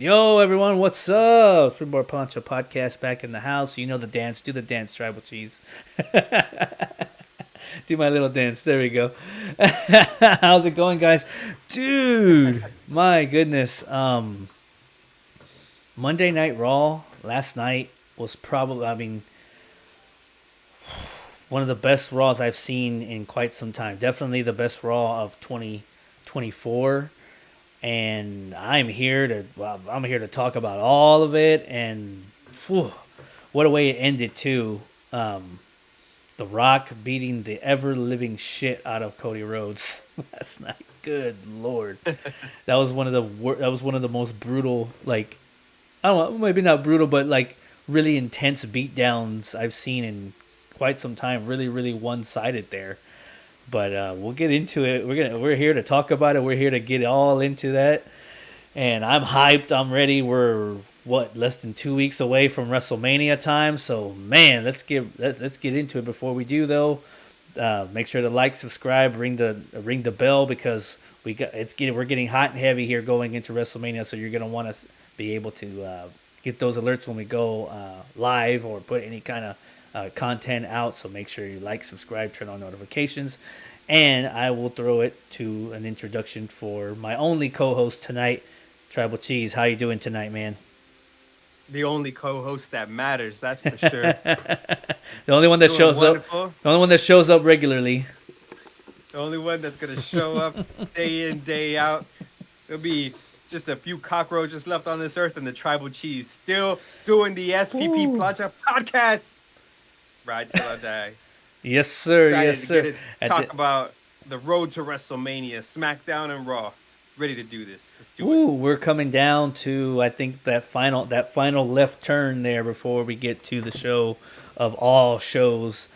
Yo, everyone, what's up? Springboard Poncho Podcast back in the house. You know the dance. Do the dance, Tribal Cheese. Do my little dance. There we go. How's it going, guys? Dude, my goodness. Monday Night Raw last night was probably, one of the best Raws I've seen in quite some time. Definitely the best Raw of 2024. And I'm here to talk about all of it. And phew, what a way it ended too. The Rock beating the ever living shit out of Cody Rhodes last night. Good lord, that was one of the most brutal, like, I don't know, maybe not brutal, but like really intense beatdowns I've seen in quite some time. Really, really one sided there. But we'll get into it. We're here to talk about it. We're here to get all into that. And I'm hyped. I'm ready. We're less than 2 weeks away from WrestleMania time. So man, let's get into it. Before we do though, make sure to like, subscribe, ring the bell, because we're getting hot and heavy here going into WrestleMania. So you're gonna want to be able to get those alerts when we go live or put any kind of content out. So make sure you like, subscribe, turn on notifications, and I will throw it to an introduction for my only co-host tonight, Tribal Cheese. How you doing tonight, man? The only co-host that matters, that's for sure. The only one that Doing shows up. wonderful. The only one that shows up regularly. The only one that's gonna show up day in, day out. There'll be just a few cockroaches left on this earth, and the Tribal Cheese still doing the SPP Plaja podcast. Right till I die. Yes, sir. Excited Yes, to sir. get it, talk about the road to WrestleMania, SmackDown and Raw. Ready to do this. Let's do it. We're coming down to, I think, that final left turn there before we get to the show of all shows.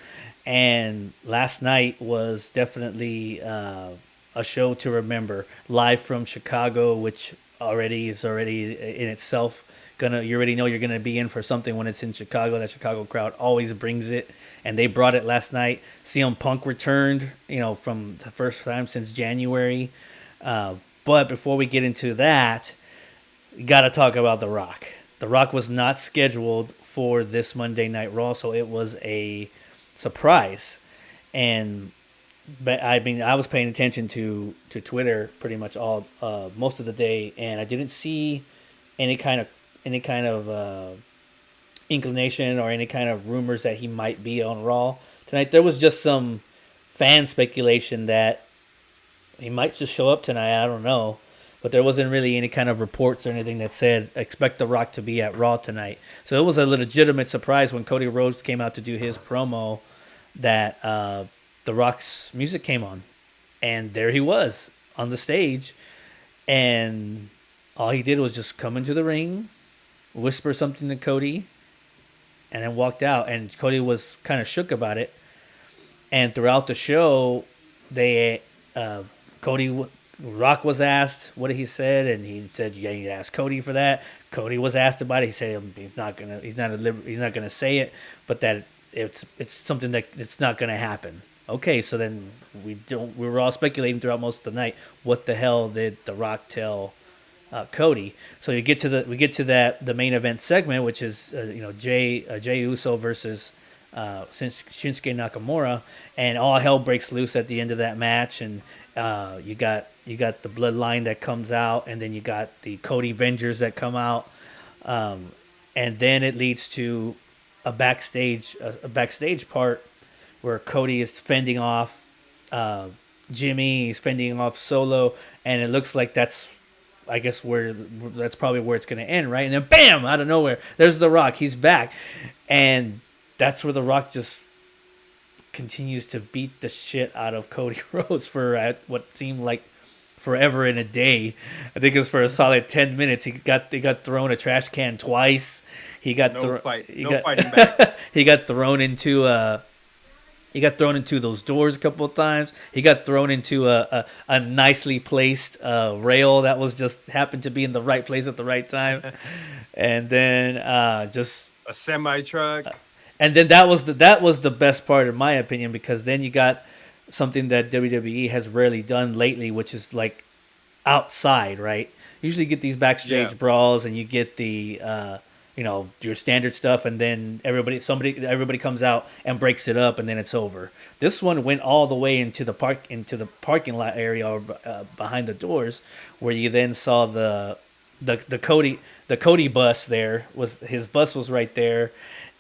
And last night was definitely a show to remember. Live from Chicago, which is already in itself you already know you're gonna be in for something when it's in Chicago. That Chicago crowd always brings it, and they brought it last night. CM Punk returned, from the first time since January. But before we get into that, we got to talk about The Rock. The Rock was not scheduled for this Monday Night Raw, so it was a surprise. But I was paying attention to Twitter pretty much all most of the day, and I didn't see any kind of inclination or any kind of rumors that he might be on Raw tonight. There was just some fan speculation that he might just show up tonight. I don't know. But there wasn't really any kind of reports or anything that said expect The Rock to be at Raw tonight. So it was a legitimate surprise when Cody Rhodes came out to do his promo that The Rock's music came on. And there he was on the stage. And all he did was just come into the ring, whisper something to Cody, and then walked out. And Cody was kind of shook about it. And throughout the show, Rock was asked what he said, and he said, "Yeah, you ask Cody for that." Cody was asked about it. He said he's not gonna say it, but that it's something that it's not gonna happen. Okay, so then we were all speculating throughout most of the night. What the hell did The Rock tell Cody? So we get to the main event segment, which is Jay Uso versus Shinsuke Nakamura, and all hell breaks loose at the end of that match. And you got the bloodline that comes out, and then you got the Cody Vengers that come out, and then it leads to a backstage part where Cody is fending off Jimmy, he's fending off Solo, and it looks like that's probably where it's going to end, right? And then bam, out of nowhere, there's The Rock. He's back, and that's where The Rock just continues to beat the shit out of Cody Rhodes for what seemed like forever and a day. I think it was for a solid 10 minutes. He got thrown a trash can twice. He got fighting back. He got thrown into those doors a couple of times. He got thrown into a nicely placed rail that was just happened to be in the right place at the right time, and then just a semi truck. And then that was the best part, in my opinion, because then you got something that WWE has rarely done lately, which is like outside, right? Usually you get these Yeah. backstage brawls and you get the your standard stuff, and then everybody comes out and breaks it up, and then it's over. This one went all the way into the parking lot area, or behind the doors, where you then saw the Cody bus. There was his bus was right there,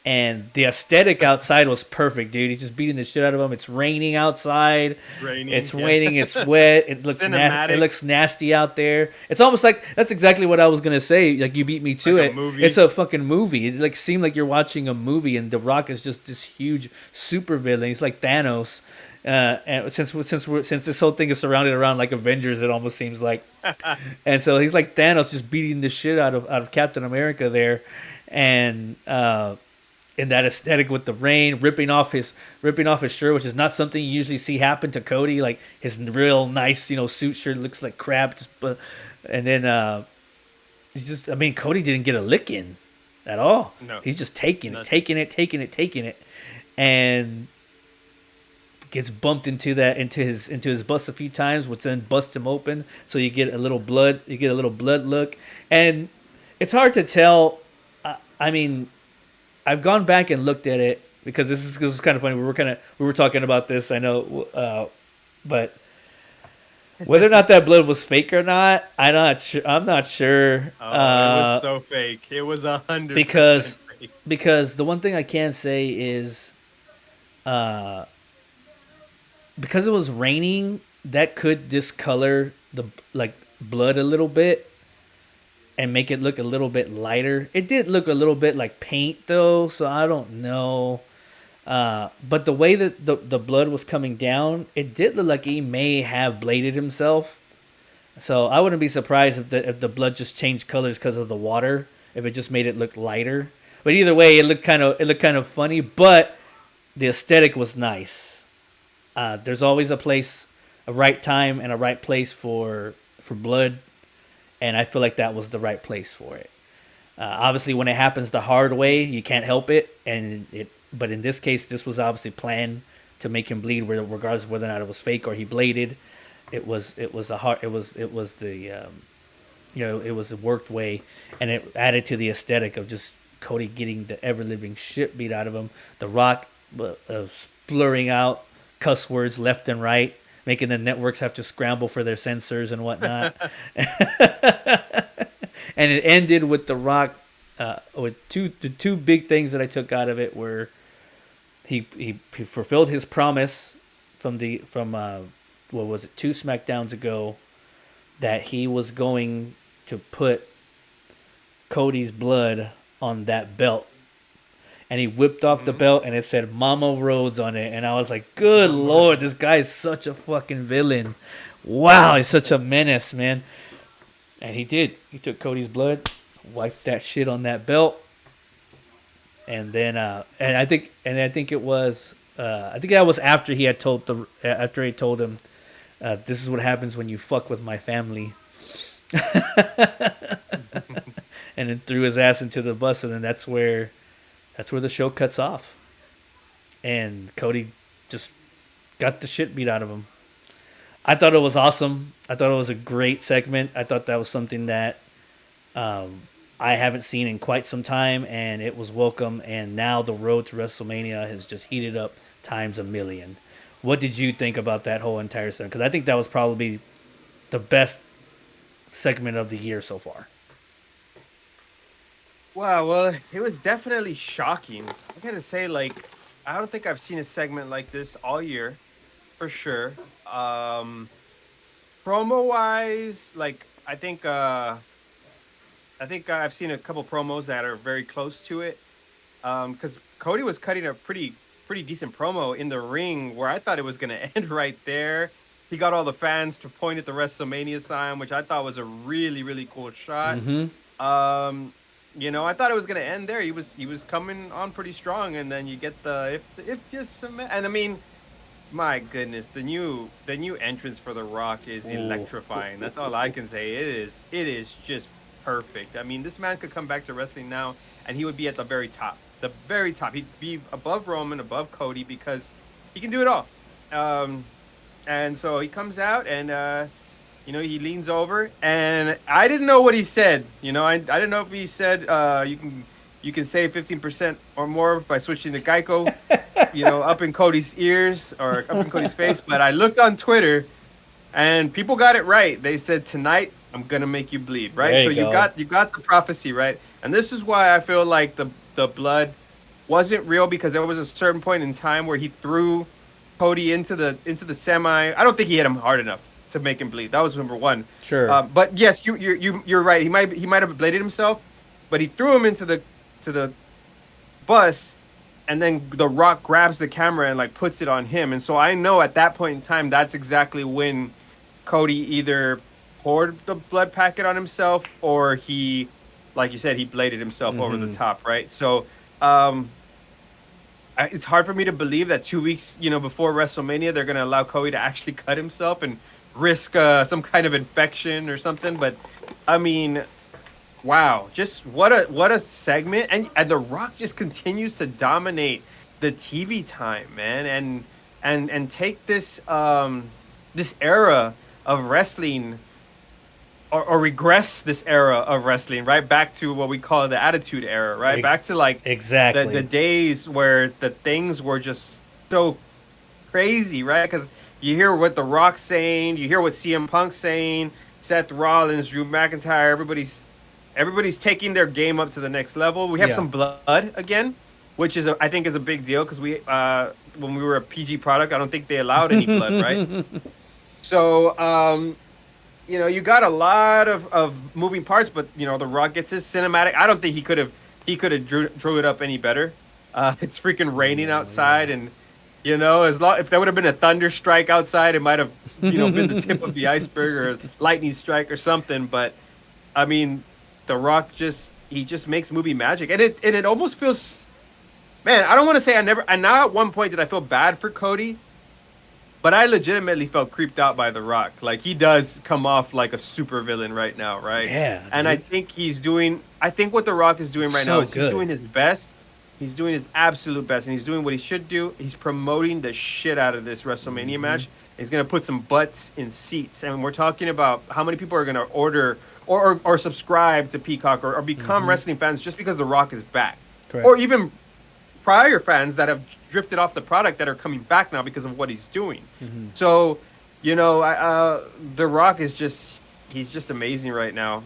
and the aesthetic outside was perfect, dude. He's just beating the shit out of him. It's raining outside. It's raining. It's Yeah. raining. It's wet. It Cinematic. looks nasty out there. It's almost like that's exactly what I was gonna say. Like you beat me to Like a it. movie. It's a fucking movie. It like seemed like you're watching a movie, and The Rock is just this huge super villain. He's like Thanos. And since this whole thing is surrounded around like Avengers, it almost seems like. And so he's like Thanos, just beating the shit out of Captain America there, and in that aesthetic with the rain, ripping off his shirt, which is not something you usually see happen to Cody. Like his real nice, suit shirt looks like crap. And then he's just, I mean, Cody didn't get a lick in at all. No. He's just taking Nothing. taking it, and gets bumped into his bus a few times, which then busts him open. So you get a little blood. You get a little blood look, and it's hard to tell. I mean, I've gone back and looked at it because this is kind of funny. We were talking about this. I know, but whether or not that blood was fake or not, I'm not sure. Oh, it was so fake. It was 100% Because fake. because the one thing I can say is, uh, because it was raining, that could discolor the like blood a little bit and make it look a little bit lighter. It did look a little bit like paint though, so I don't know. But the way that the blood was coming down, it did look like he may have bladed himself. So I wouldn't be surprised if the blood just changed colors because of the water. If it just made it look lighter. But either way, it looked kind of funny. But the aesthetic was nice. There's always a right time, and a right place for blood, and I feel like that was the right place for it. Obviously, when it happens the hard way, you can't help it, and it. But in this case, this was obviously planned to make him bleed, regardless of whether or not it was fake or he bladed. It was a hard. It was the it was a worked way, and it added to the aesthetic of just Cody getting the ever living shit beat out of him. The Rock blurring out cuss words left and right, making the networks have to scramble for their censors and whatnot. And it ended with The Rock with the two big things that I took out of it were he fulfilled his promise from what was it, 2 SmackDowns ago, that he was going to put Cody's blood on that belt. And he whipped off the belt and it said Mama Rhodes on it. And I was like, good Lord, this guy is such a fucking villain. Wow, he's such a menace, man. And he did. He took Cody's blood, wiped that shit on that belt. And then I think it was I think that was after he told him this is what happens when you fuck with my family. And then threw his ass into the bus, and then that's where the show cuts off. And Cody just got the shit beat out of him. I thought it was awesome. I thought it was a great segment. I thought that was something that I haven't seen in quite some time, and it was welcome. And now the road to WrestleMania has just heated up times a million. What did you think about that whole entire segment? Because I think that was probably the best segment of the year so far. Wow, well, it was definitely shocking. I gotta say, like, I don't think I've seen a segment like this all year, for sure. Promo wise, like, I think I've seen a couple promos that are very close to it. Because Cody was cutting a pretty decent promo in the ring where I thought it was gonna end right there. He got all the fans to point at the WrestleMania sign, which I thought was a really, really cool shot. Mm-hmm. I thought it was gonna end there. He was coming on pretty strong, and then you get the if you submit, and I mean, my goodness, the new entrance for The Rock is electrifying. That's all I can say. It is just perfect. I mean, this man could come back to wrestling now, and he would be at the very top. The very top. He'd be above Roman, above Cody, because he can do it all. And so he comes out, and He leans over, and I didn't know what he said. I didn't know if he said you can save 15% or more by switching to Geico. Up in Cody's ears or up in Cody's face. But I looked on Twitter, and people got it right. They said tonight I'm gonna make you bleed, right? There So you you go. got you got the prophecy right, and this is why I feel like the blood wasn't real, because there was a certain point in time where he threw Cody into the semi. I don't think he hit him hard enough to make him bleed. That was number one. Sure. But yes, you're right. He might have bladed himself, but he threw him into the bus, and then The Rock grabs the camera and like puts it on him. And so I know at that point in time, that's exactly when Cody either poured the blood packet on himself, or he, like you said, he bladed himself over the top, right? So it's hard for me to believe that 2 weeks, before WrestleMania, they're going to allow Cody to actually cut himself and risk some kind of infection or something. But I mean, wow, just what a segment, and The Rock just continues to dominate the TV time, man, and take this era of wrestling, or regress this era of wrestling right back to what we call the Attitude Era, right? Back to like the Exactly. days where the things were just so crazy, right? Because you hear what The Rock's saying, you hear what CM Punk's saying, Seth Rollins, Drew McIntyre, everybody's taking their game up to the next level. We have Yeah. some blood again, which I think is a big deal, because when we were a PG product, I don't think they allowed any blood, right? So you got a lot of moving parts, but The Rock gets his cinematic. I don't think he could have drew it up any better. It's freaking raining No, outside, and if there would have been a thunder strike outside, it might have been the tip of the iceberg, or lightning strike or something. But I mean, The Rock he just makes movie magic, and it almost feels, man. I don't want to say and now at one point did I feel bad for Cody, but I legitimately felt creeped out by The Rock. Like, he does come off like a super villain right now, right? Yeah, And I dude. think I think what The Rock is doing right now So is he's doing good. his best. He's doing his absolute best, and he's doing what he should do. He's promoting the shit out of this WrestleMania match. He's going to put some butts in seats. And we're talking about how many people are going to order or subscribe to Peacock, or become wrestling fans just because The Rock is back. Correct. Or even prior fans that have drifted off the product that are coming back now because of what he's doing. So, The Rock he's just amazing right now.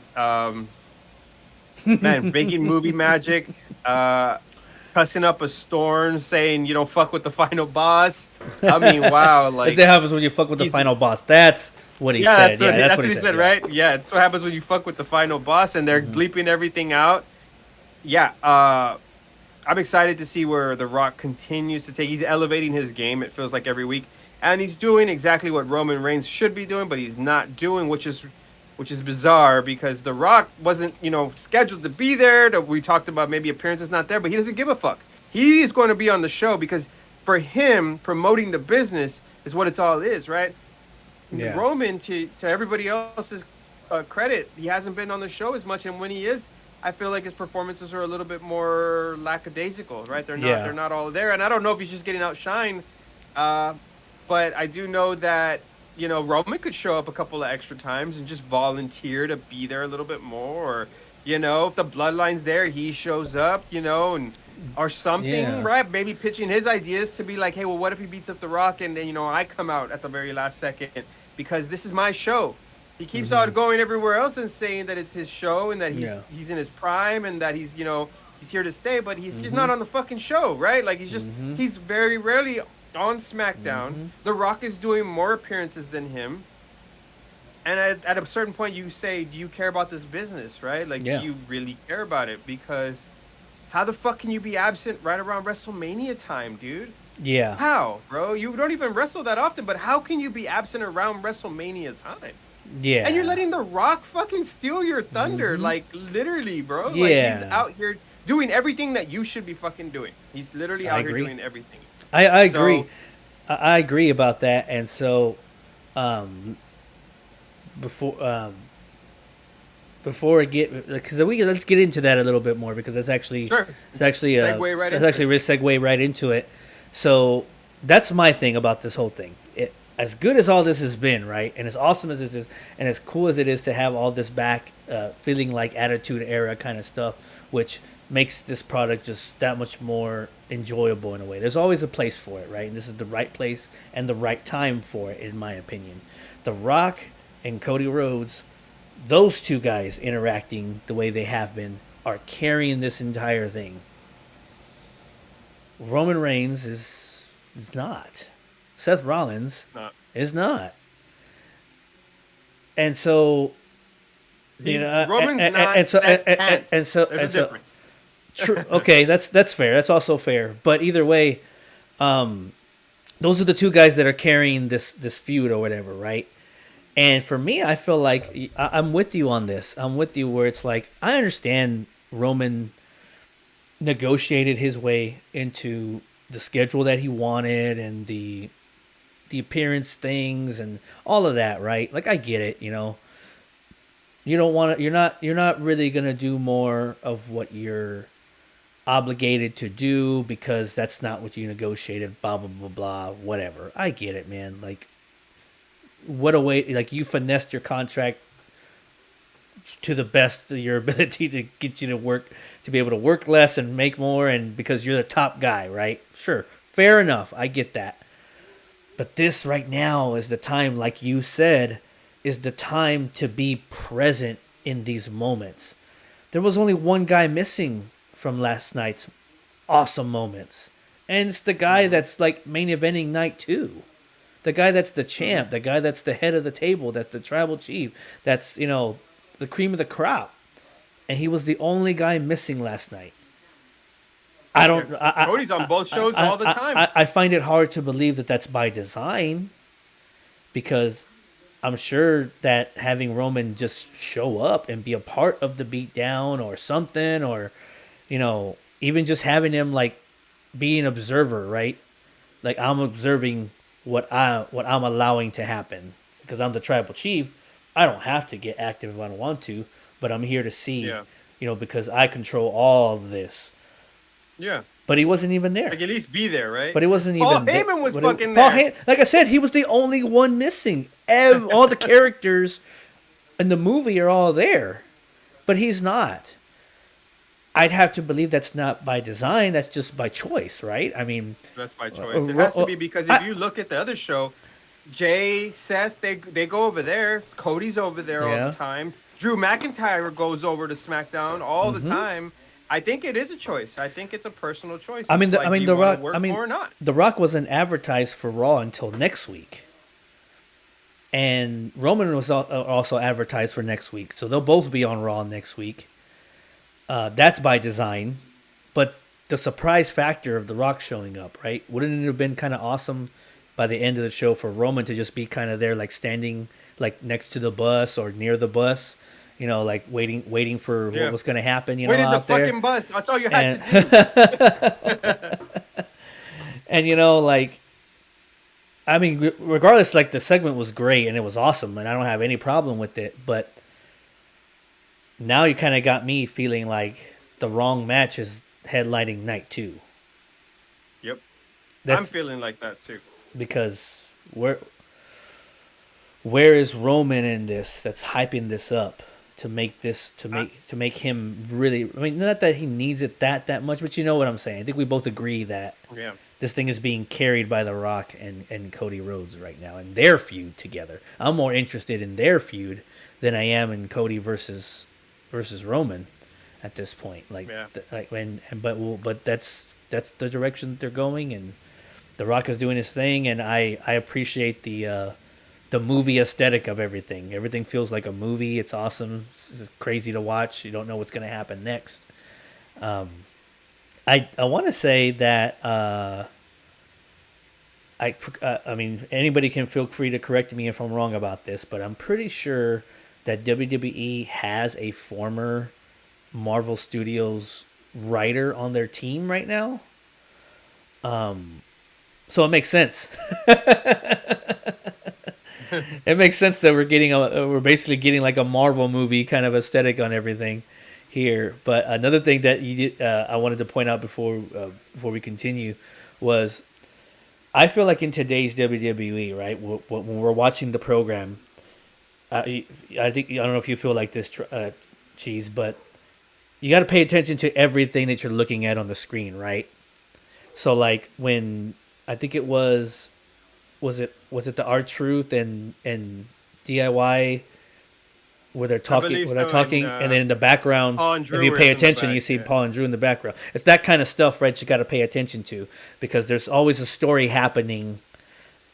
Man, making movie magic, cussing up a storm, saying you don't fuck with the final boss. I mean, wow, That's like, what happens when you fuck with the he's final boss. That's what he yeah, said. that's what Yeah, that's that's what what he he said. said, Yeah. right? Yeah, it's what happens when you fuck with the final boss, and they're bleeping everything out. Yeah, I'm excited to see where The Rock continues to take. He's elevating his game. It feels like every week, and he's doing exactly what Roman Reigns should be doing, but he's not doing, which is bizarre, because The Rock wasn't scheduled to be there. We talked about maybe appearances not there, but he doesn't give a fuck. He's going to be on the show, because for him, promoting the business is what it's all is, right? Yeah. Roman, to everybody else's credit, he hasn't been on the show as much, and when he is, I feel like his performances are a little bit more lackadaisical, right? They're not Yeah. they're not all there, and I don't know if he's just getting outshined, but I do know that Roman could show up a couple of extra times and just volunteer to be there a little bit more, or if the bloodline's there, he shows up, and or something, Yeah. right? Maybe pitching his ideas to be like, hey, well, what if he beats up The Rock, and then I come out at the very last second, because this is my show. He keeps on going everywhere else and saying that it's his show, and that Yeah. he's in his prime, and that he's here to stay, but he's just not on the fucking show, right? Like, he's very rarely on SmackDown. The Rock is doing more appearances than him. And at a certain point, you say, do you care about this business, right? Like, Yeah. do you really care about it? Because how the fuck can you be absent right around WrestleMania time, dude? Yeah. How, bro? You don't even wrestle that often, but how can you be absent around WrestleMania time? Yeah. And you're letting The Rock fucking steal your thunder, like, literally, bro. Like, he's Yeah. out here doing everything that you should be fucking doing. He's literally I out here agree. doing everything. I So, agree. I agree about that. And so, um, before before I get, because let's get into that a little bit more, because Sure. it's actually Segue right it's into actually a segue right into it. So that's my thing about this whole thing. as good as all this has been, right, and as awesome as this is, and as cool as it is to have all this back, feeling like Attitude Era kind of stuff, which makes this product just that much more enjoyable in a way. There's always a place for it, right? And this is the right place and the right time for it, in my opinion. The Rock and Cody Rhodes, those two guys interacting the way they have been, are carrying this entire thing. Roman Reigns is not. Seth Rollins No. is not. And so, Roman's and, not. and so, Seth and, can't. and so, There's and a so, difference. true. Okay, that's fair. That's also fair. But either way, those are the two guys that are carrying this feud or whatever, right? And for me, I feel like I'm with you on this. I'm with you where it's like I understand Roman negotiated his way into the schedule that he wanted and the appearance things and all of that, right? Like I get it, You don't want to. You're not really gonna do more of what you're obligated to do because that's not what you negotiated. Blah blah blah blah. Whatever. I get it, man. Like, what a way! Like you finessed your contract to the best of your ability to get you to be able to work less and make more, and because you're the top guy, right? Sure, fair enough. I get that. But this right now is the time, like you said, is the time to be present in these moments. There was only one guy missing from last night's awesome moments. And it's the guy that's like main eventing night 2. The guy that's the champ, the guy that's the head of the table, that's the tribal chief, that's, the cream of the crop. And he was the only guy missing last night. Cody's on both shows all the time. I find it hard to believe that that's by design because I'm sure that having Roman just show up and be a part of the beatdown or something, or, even just having him like be an observer, right? Like I'm observing what I'm allowing to happen because I'm the tribal chief. I don't have to get active if I don't want to, but I'm here to see, because I control all of this. Yeah. But he wasn't even there. Like at least be there, right? But he wasn't Paul even. Heyman was fucking there. Like I said, he was the only one missing. All the characters in the movie are all there, but he's not. I'd have to believe that's not by design. That's just by choice, right? I mean, that's by choice. It has to be because if you look at the other show, Jay, Seth, they go over there. Cody's over there all the time. Drew McIntyre goes over to SmackDown all the time. I think it is a choice. I think it's a personal choice. I mean, The Rock. Or not. The Rock wasn't advertised for Raw until next week, and Roman was also advertised for next week. So they'll both be on Raw next week. That's by design, but the surprise factor of The Rock showing up, right? Wouldn't it have been kind of awesome by the end of the show for Roman to just be kind of there, like standing like next to the bus or near the bus? Like waiting for what was going to happen. Waiting out the there. Fucking bus. That's all you had to do. And I mean, regardless, like the segment was great and it was awesome, and I don't have any problem with it. But now you kind of got me feeling like the wrong match is headlining night 2. Yep, I'm feeling like that too. Because where is Roman in this? That's hyping this up. To make him really, I mean, not that he needs it that much, but you know what I'm saying. I think we both agree that this thing is being carried by The Rock and Cody Rhodes right now, and their feud together. I'm more interested in their feud than I am in Cody versus Roman at this point. But that's the direction that they're going, and The Rock is doing his thing, and I appreciate the movie aesthetic of everything. Everything feels like a movie. It's awesome. It's crazy to watch. You don't know what's going to happen next. I want to say that I mean, anybody can feel free to correct me if I'm wrong about this, but I'm pretty sure that WWE has a former Marvel Studios writer on their team right now. So it makes sense. It makes sense that we're basically getting like a Marvel movie kind of aesthetic on everything here. But another thing that I wanted to point out before we continue was I feel like in today's WWE, right, when we're watching the program, I think I don't know if you feel like this, Cheese, but you got to pay attention to everything that you're looking at on the screen, right? So like when I think it was it the R Truth and DIY I believe where they're so. And talking, and then in the background, Paul and if Drew you were pay in the attention, you back. see Yeah. Paul and Drew in the background. It's that kind of stuff, right? You got to pay attention to because there's always a story happening.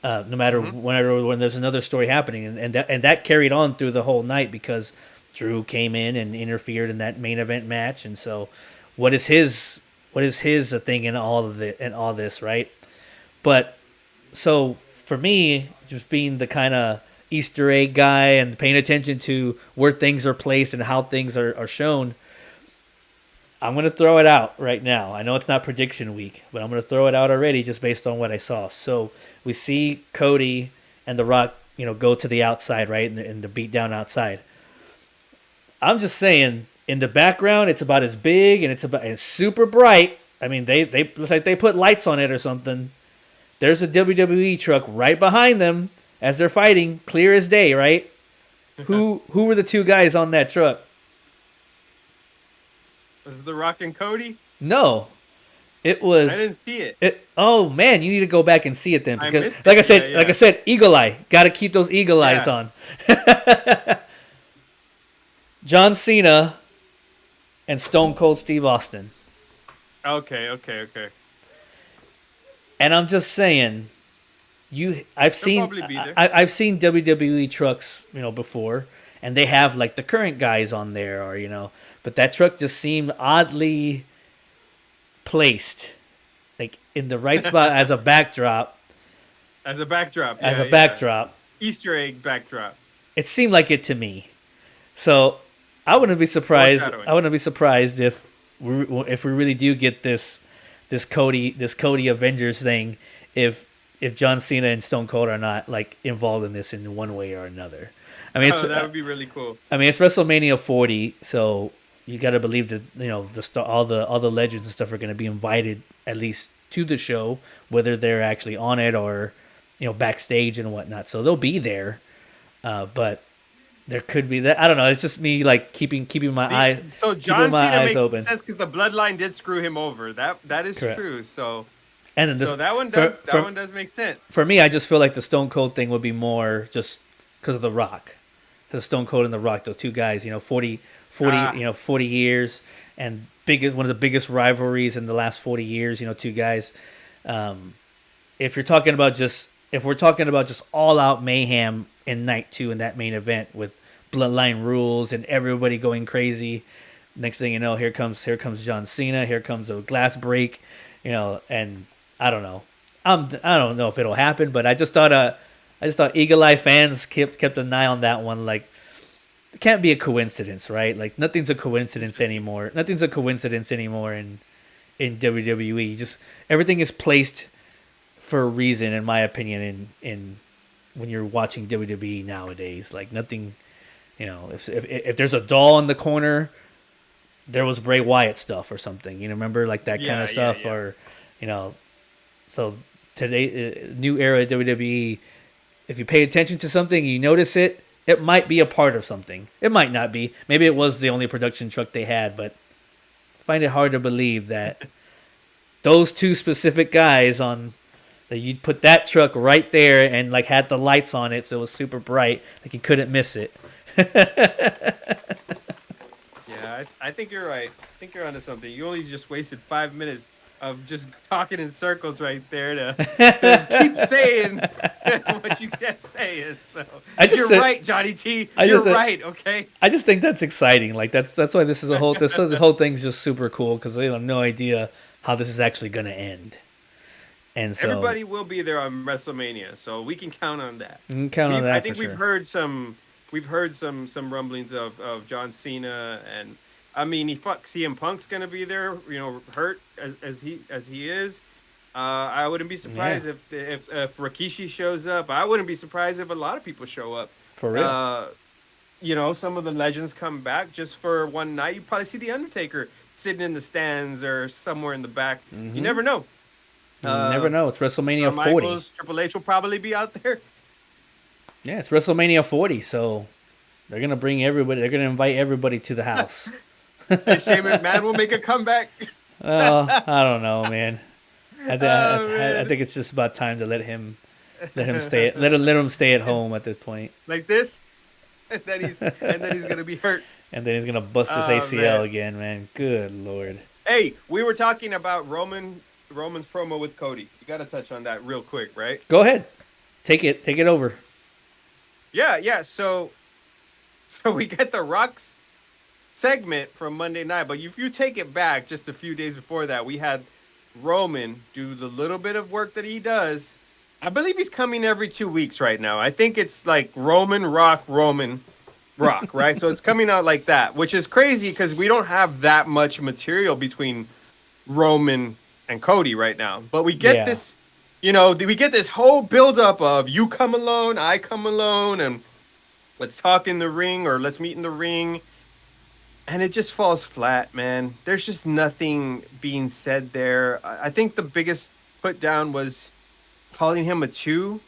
No matter Hmm. whenever when there's another story happening, and that carried on through the whole night because Drew came in and interfered in that main event match, and so what is his thing in all this, right? But so for me, just being the kind of Easter egg guy and paying attention to where things are placed and how things are shown, I'm going to throw it out right now. I know it's not prediction week, but I'm going to throw it out already just based on what I saw. So we see Cody and The Rock, go to the outside, right, and the beat down outside. I'm just saying, in the background, it's about as big and it's super bright. I mean, they looks like they put lights on it or something. There's a WWE truck right behind them as they're fighting, clear as day, right? Who were the two guys on that truck? Was it The Rock and Cody? No, it I was didn't see it. it. Oh man, you need to go back and see it then I because, missed like I it. Yeah, said, like I yeah. said, eagle eye. Got to keep those eagle eyes Yeah. on. John Cena and Stone Cold Steve Austin, Okay, okay, okay. and I'm just saying, I've They'll seen probably be there. I've seen WWE trucks, before, and they have like the current guys on there, or but that truck just seemed oddly placed, like in the right spot as a backdrop. As a backdrop. As Yeah, a yeah. backdrop, Easter egg backdrop. it seemed like it to me. So I wouldn't be surprised. Foreshadowing. I wouldn't be surprised if we really do get this Cody Avengers thing, if John Cena and Stone Cold are not like involved in this in one way or another. I mean, Oh, that would be really cool. it's WrestleMania 40, so you got to believe that all the legends and stuff are going to be invited at least to the show, whether they're actually on it or backstage and whatnot. So they'll be there, but there could be that. I don't know. It's just me like keeping my So keeping John my Cena eyes makes open. sense because the bloodline did screw him over. That is Correct. true. So And then so that one for, does for, make sense. for me, I just feel like the Stone Cold thing would be more just because of The Rock. Because Stone Cold and The Rock, those two guys, 40 years, and one of the biggest rivalries in the last 40 years, two guys. If we're talking about just all out mayhem in night two in that main event with bloodline rules and everybody going crazy, next thing you know, here comes John Cena, here comes a glass break, and I don't know. I don't know if it'll happen, but I just thought Eagle Eye fans kept an eye on that one. Like, it can't be a coincidence, right? Like, nothing's a coincidence anymore. Nothing's a coincidence anymore in WWE. Just everything is placed for a reason, in my opinion. In when you're watching WWE nowadays, like nothing, if there's a doll in the corner, there was Bray Wyatt stuff or something. Remember like that kind Yeah, of stuff, yeah. or so today, new era WWE. If you pay attention to something, you notice it. It might be a part of something. It might not be. Maybe it was the only production truck they had, but I find it hard to believe that those two specific guys that you'd put that truck right there and like had the lights on it, so it was super bright, like you couldn't miss it. Yeah, I think you're right. I think you're onto something. You only just wasted 5 minutes of just talking in circles right there to keep saying what you kept saying. So you're right, Johnny T. You're right. Okay. I just think that's exciting. Like that's why this whole thing's just super cool because they have no idea how this is actually gonna end. And so Everybody will be there on WrestleMania, so we can count on that. you can count on that. I think for we've sure. heard some rumblings of John Cena, and I mean, CM Punk's gonna be there, hurt as he is. I wouldn't be surprised if Rikishi shows up. I wouldn't be surprised if a lot of people show up. For real. Some of the legends come back just for one night. You probably see the Undertaker sitting in the stands or somewhere in the back. You never know. You never know. It's WrestleMania Shawn 40. Michaels, Triple H will probably be out there. Yeah, it's WrestleMania 40, so they're gonna bring everybody. They're gonna invite everybody to the house. And Shane McMahon will make a comeback. I don't know, man. Oh I man, think it's just about time to let him stay let him stay at It's home at this point, like this, and then he's gonna be hurt. and then he's gonna bust his Oh ACL man. again, man. Good lord. Hey, we were talking about Roman's promo with Cody. You got to touch on that real quick, right? Go ahead, take it over. Yeah, yeah. So we get the Rock's segment from Monday night, but if you take it back just a few days before that, we had Roman do the little bit of work that he does. I believe he's coming every 2 weeks right now. I think it's like Roman Rock, right? So it's coming out like that, which is crazy because we don't have that much material between Roman and Cody right now. But we get Yeah, this, we get this whole buildup of you come alone, I come alone, and let's talk in the ring or let's meet in the ring. And it just falls flat, man. There's just nothing being said there. I think the biggest put down was calling him a two.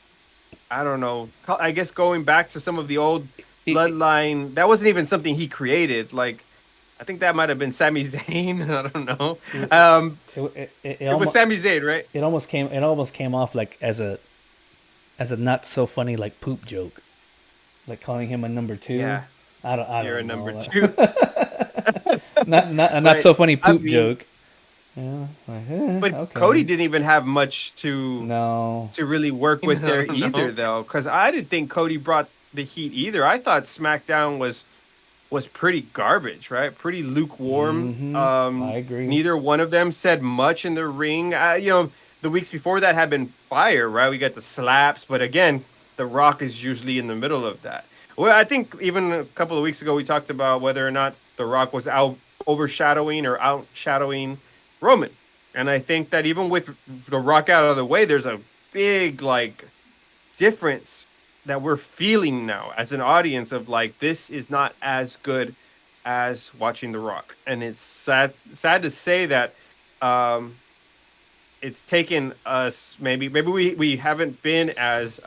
I don't know. I guess going back to some of the old bloodline, that wasn't even something he created. Like, I think that might have been Sami Zayn. I don't know. It was Sami Zayn, right? it almost came off like as a not so funny like poop joke, like calling him a number two. Yeah, I you're a don't number know. two. Not a not But so funny I poop mean, joke. Yeah, like, but Cody okay. didn't even have much to No, really work with no, there either, no. though, because I didn't think Cody brought the heat either. I thought SmackDown was pretty garbage, right? Pretty lukewarm. I agree. Neither one of them said much in the ring. The weeks before that had been fire, right? We got the slaps, but again, The Rock is usually in the middle of that. Well, I think even a couple of weeks ago we talked about whether or not The Rock was out overshadowing or outshadowing Roman. And I think that even with The Rock out of the way, there's a big like difference that we're feeling now as an audience of like this is not as good as watching The Rock. And it's sad to say that it's taken us maybe we haven't been as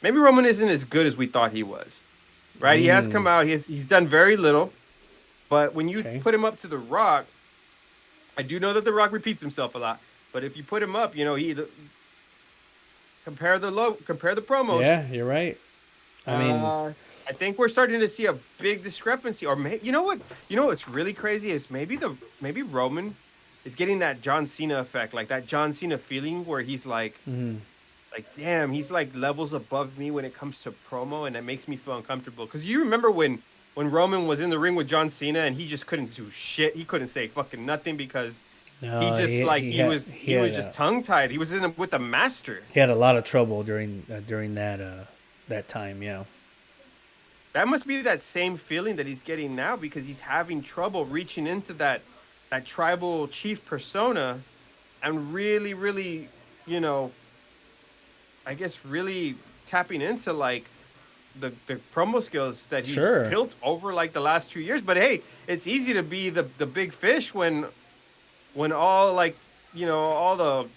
maybe Roman isn't as good as we thought he was. Right? He has come out, he's done very little, but when you Okay. put him up to The Rock, I do know that The Rock repeats himself a lot, but if you put him up, he compare the promos. Yeah, you're right. I mean, I think we're starting to see a big discrepancy. Or you know what? You know what's really crazy is maybe Roman is getting that John Cena effect, like that John Cena feeling where he's like damn, he's like levels above me when it comes to promo, and it makes me feel uncomfortable. Because you remember when Roman was in the ring with John Cena and he just couldn't do shit. He couldn't say fucking nothing because he no, just like he was just tongue tied. He was with the master. he had a lot of trouble during that time. Yeah. That must be that same feeling that he's getting now because he's having trouble reaching into that tribal chief persona and really, really, I guess really tapping into like the promo skills that he's Sure. built over like the last 2 years. But hey, it's easy to be the big fish when all like all the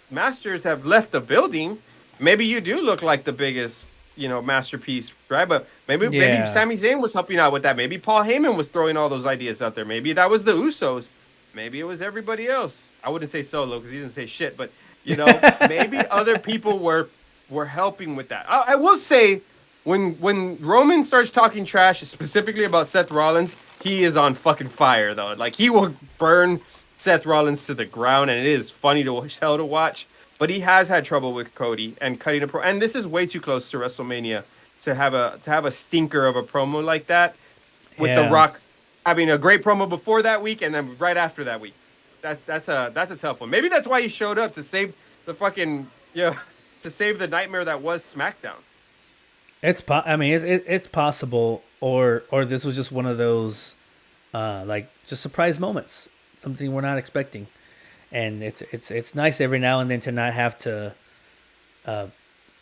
masters have left the building. Maybe you do look like the biggest masterpiece, right? But maybe Yeah. Sami Zayn was helping out with that. Maybe Paul Heyman was throwing all those ideas out there. Maybe that was the Usos. Maybe it was everybody else. I wouldn't say Solo because he didn't say shit, but maybe other people were helping with that. I will say when Roman starts talking trash, specifically about Seth Rollins, he is on fucking fire though. Like he will burn Seth Rollins to the ground, and it is funny to watch. But he has had trouble with Cody and cutting a pro. And this is way too close to WrestleMania to have a stinker of a promo like that, with The Yeah. Rock having a great promo before that week and then right after that week. That's a tough one. Maybe that's why he showed up to save the fucking to save the nightmare that was SmackDown. I mean, it's possible, or this was just one of those, like just surprise moments, something we're not expecting, and it's nice every now and then to not have to,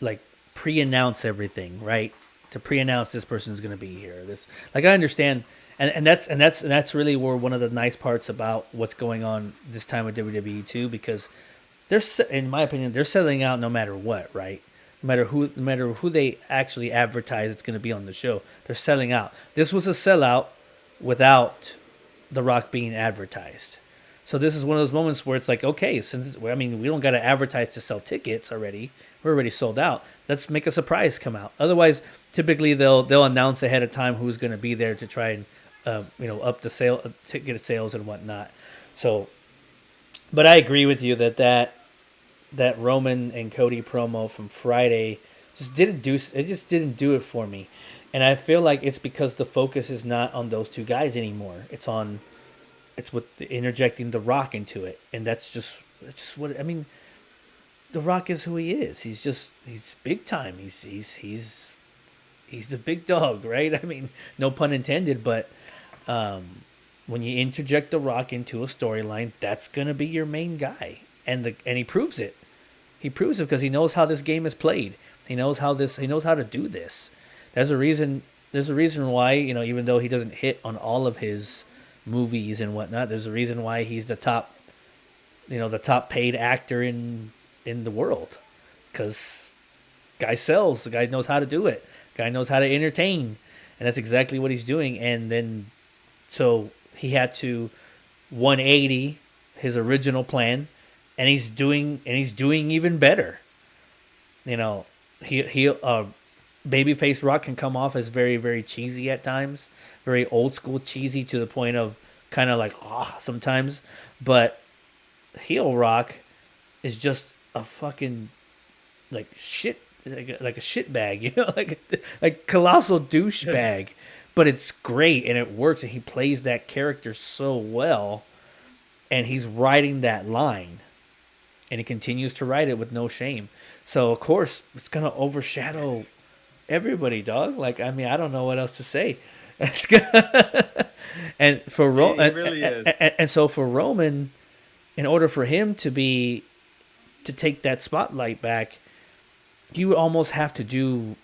like pre-announce everything, right? to pre-announce this person's going to be here. This, like, I understand, and that's really where one of the nice parts about what's going on this time with WWE too, because in my opinion, they're selling out no matter what, right? No matter who they actually advertise it's going to be on the show, they're selling out. This was a sellout without The Rock being advertised. So this is one of those moments where it's like, okay, I mean, we don't got to advertise to sell tickets already. We're already sold out. Let's make a surprise come out. Otherwise, typically they'll announce ahead of time who's going to be there to try and up the ticket sales and whatnot. So, but I agree with you that Roman and Cody promo from Friday just didn't do it for me. And I feel like it's because the focus is not on those two guys anymore. It's with interjecting The Rock into it, and that's just what I mean. The Rock is who he is. He's big time. He's the big dog, right? I mean, no pun intended, but when you interject The Rock into a storyline, that's gonna be your main guy, and he proves it. He proves it because he knows how this game is played. He knows how to do this. There's a reason why, even though he doesn't hit on all of his movies and whatnot, there's a reason why he's the top paid actor in the world, because guy sells. The guy knows how to do it. Guy knows how to entertain, and that's exactly what he's doing. And then so he had to 180 his original plan, and he's doing even better. He babyface Rock can come off as very, very cheesy at times, very old school cheesy to the point of kind of like sometimes, but heel Rock is just a fucking like shit, like a shit bag, like colossal douchebag. But it's great and it works, and he plays that character so well, and he's riding that line, and he continues to ride it with no shame. So of course it's gonna overshadow everybody, dog. Like, I mean, I don't know what else to say. It's and for It really is. And so for Roman, in order for him to take that spotlight back, you would almost have to do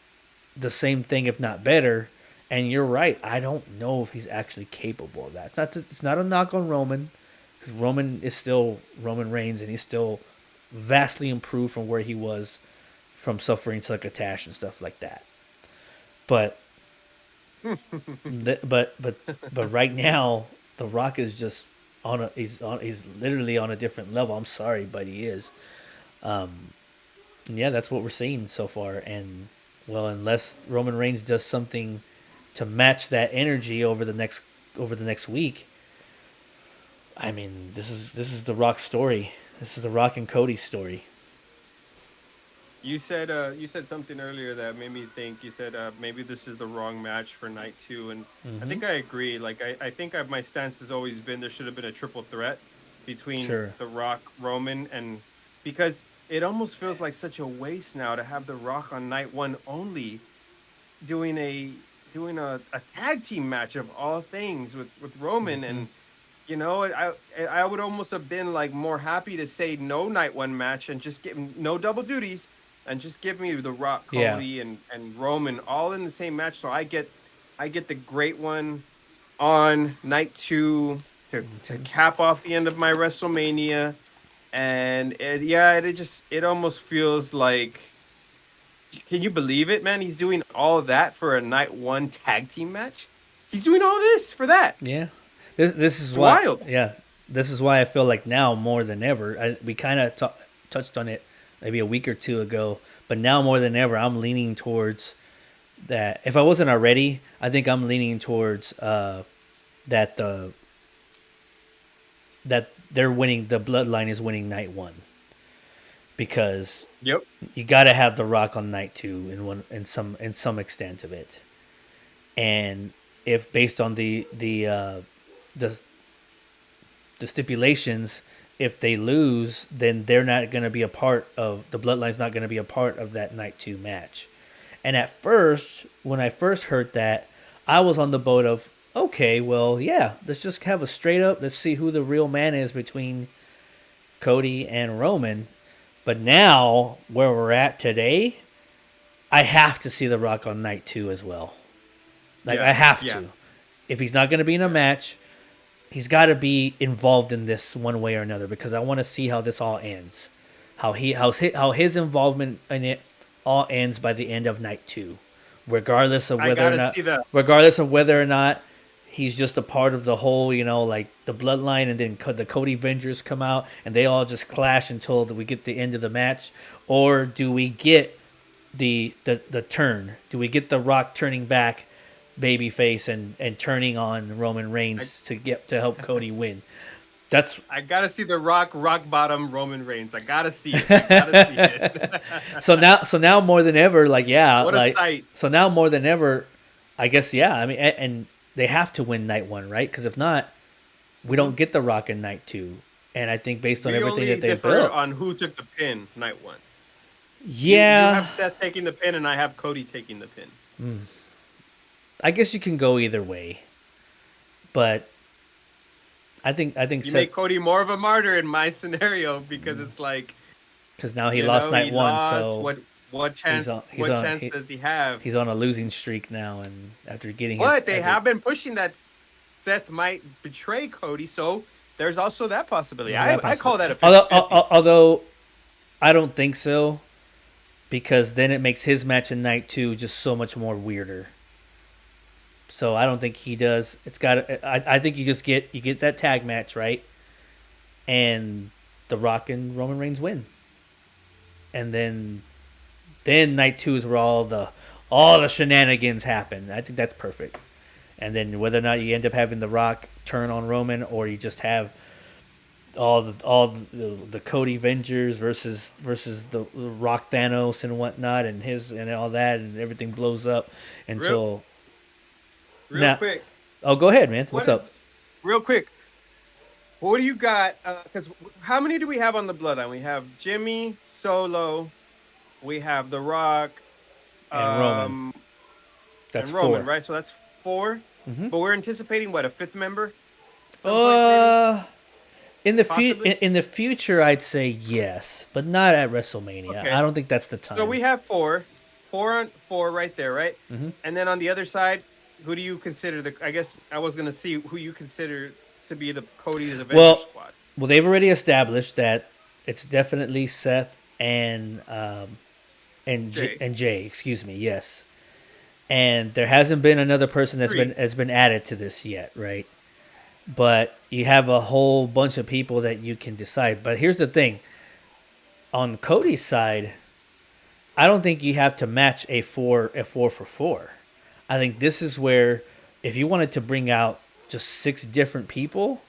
the same thing, if not better. And you're right. I don't know if he's actually capable of that. It's not a knock on Roman, because Roman is still Roman Reigns, and he's still vastly improved from where he was from suffering succotash and stuff like that. But but right now, The Rock is just he's literally on a different level. I'm sorry, but he is. Yeah, that's what we're seeing so far. And well, unless Roman Reigns does something to match that energy over the next week, I mean, this is The Rock's story. This is The Rock and Cody's story. You said something earlier that made me think. You said maybe this is the wrong match for night 2, and I think I agree. Like I think my stance has always been there should have been a triple threat between The Rock, Roman, and because it almost feels like such a waste now to have The Rock on night 1 only doing a tag team match of all things with Roman. And I would almost have been like more happy to say no night 1 match and just get no double duties. And just give me The Rock, Cody, and Roman all in the same match, so I get the great one on night 2 to cap off the end of my WrestleMania, and it almost feels like, can you believe it, man? He's doing all of that for a night 1 tag team match. He's doing all this for that. Yeah, this is wild. Yeah, this is why I feel like now more than ever. We kind of touched on it maybe a week or two ago, but now more than ever, I'm leaning towards that. If I wasn't already, I think I'm leaning towards that they're winning. The Bloodline is winning night 1, because you got to have The Rock on night 2 in some extent of it. And if based on the stipulations, if they lose, then they're not going to be a part of the Bloodline's not going to be a part of that night 2 match. And at first, when I first heard that, I was on the boat of, okay, well, yeah, let's just have a straight up, let's see who the real man is between Cody and Roman. But now, where we're at today, I have to see The Rock on night 2 as well. Like Yeah, I have yeah, to. If he's not going to be in a yeah. match, he's got to be involved in this one way or another because I want to see how this all ends. How his involvement in it all ends by the end of night 2, regardless of I whether or gotta not see the. regardless of whether or not he's just a part of the whole, like the bloodline, and then the Cody Vengers come out and they all just clash until we get the end of the match, or do we get the turn? Do we get The Rock turning back babyface and turning on Roman I, Reigns to help Cody win? That's I gotta see the rock bottom Roman Reigns. I gotta see it. I gotta see it. so now more than ever, What a sight! so now more than ever, I guess, yeah. I mean, and they have to win night 1, right? Because if not, we Mhm. don't get The Rock in night 2. And I think based on We everything only that they differ built, on who took the pin night 1. You yeah, have Seth taking the pin, and I have Cody taking the pin. I guess you can go either way, but I think You Seth, make Cody more of a martyr in my scenario because it's like, because now he lost night he 1, lost. so What he's chance? on he's What on chance does he have? he's on a losing streak now, and after getting his, But they have been pushing that Seth might betray Cody, so there's also that possibility. I call that a 50 although I don't think so, because then it makes his match in night 2 just so much more weirder. So I don't think he does. It's got. I think you get that tag match, right, and The Rock and Roman Reigns win, and then night 2 is where all the shenanigans happen. I think that's perfect. And then whether or not you end up having The Rock turn on Roman, or you just have all the Cody Vengers versus the Rock Thanos and whatnot, and his and all that, and everything blows up real until real now. quick. Oh, go ahead, man. What What's up? is real quick? What do you got? Because how many do we have on the bloodline? We have Jimmy Solo, we have The Rock, And Roman. um, That's and Roman, 4. right? So that's 4. Mm-hmm. But we're anticipating what, a 5th member? At some point, maybe? In the Possibly? in the future, I'd say yes, but not at WrestleMania. Okay. I don't think that's the time. So we have 4 right there, right? Mhm. And then on the other side, who do you consider I guess I was gonna see who you consider to be the Cody's Avengers Well, squad. well, they've already established that it's definitely Seth Jay. and Jay. Excuse me. Yes, and there hasn't been another person that's 3. been added to this yet, right? But you have a whole bunch of people that you can decide. But here's the thing: on Cody's side, I don't think you have to match a four for 4. I think this is where, if you wanted to bring out just 6 different people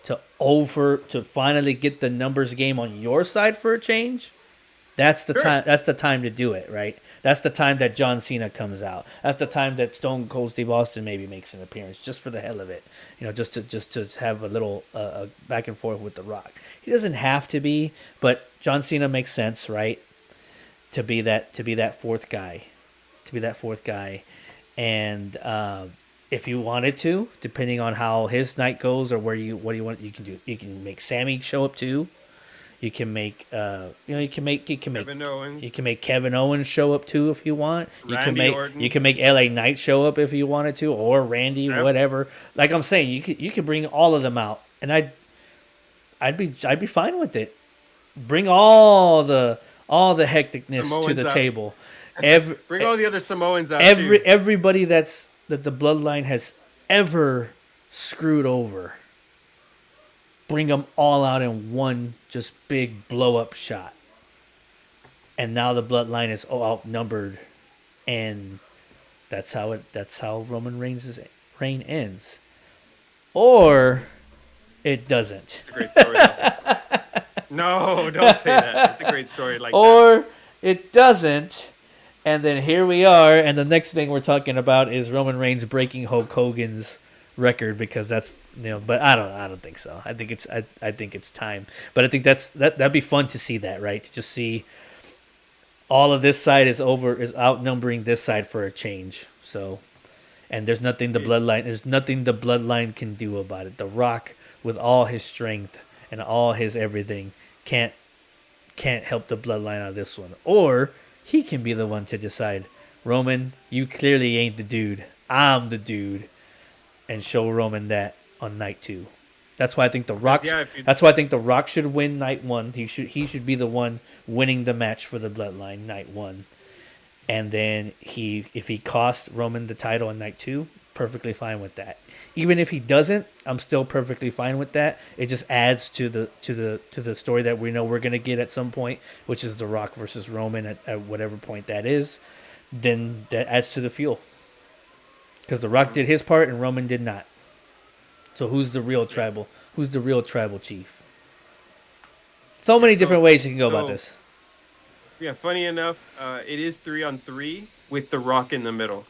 to finally get the numbers game on your side for a change, that's the Sure. time. That's the time to do it, right? That's the time that John Cena comes out. That's the time that Stone Cold Steve Austin maybe makes an appearance, just for the hell of it. Just to have a little back and forth with The Rock. He doesn't have to be, but John Cena makes sense, right? To be that fourth guy, and if you wanted to, depending on how his night goes or what do you want, you can do. You can make Sammy show up too. You can make Kevin Owens. you can make Kevin Owens show up too if you want. Randy Orton. You can make LA Knight show up if you wanted to, or Randy, Yep. whatever. Like I'm saying, you could bring all of them out, and I'd be fine with it. Bring all the hecticness to Samoans the out. table. Bring all the other Samoans out too. Everybody that the bloodline has ever screwed over, bring them all out in one just big blow up shot. And now the bloodline is outnumbered, and that's how Roman Reigns' reign ends. Or it doesn't. It's a great story. No, don't say that. It's a great story like that. Or it doesn't. And then here we are, and the next thing we're talking about is Roman Reigns breaking Hulk Hogan's record, because that's, but I don't think so. I think it's time. But I think that'd be fun to see that, right? To just see all of this side is outnumbering this side for a change. So, and there's nothing the bloodline can do about it. The Rock, with all his strength and all his everything, can't help the bloodline out of this one. Or he can be the one to decide. Roman, you clearly ain't the dude. I'm the dude, and show Roman that on night 2. That's why I think the Because Rock. yeah, if you That's why I think the Rock should win night 1. He should be the one winning the match for the Bloodline night 1, and then if he costs Roman the title in night 2, perfectly fine with that. Even if he doesn't, I'm still perfectly fine with that. It just adds to the story that we know we're gonna get at some point, which is the Rock versus Roman at whatever point that is. Then that adds to the fuel because the Rock did his part and Roman did not. So who's the real tribal? Who's the real tribal chief? So many different ways you can go about this. Yeah, funny enough, it is 3-on-3 with the Rock in the middle,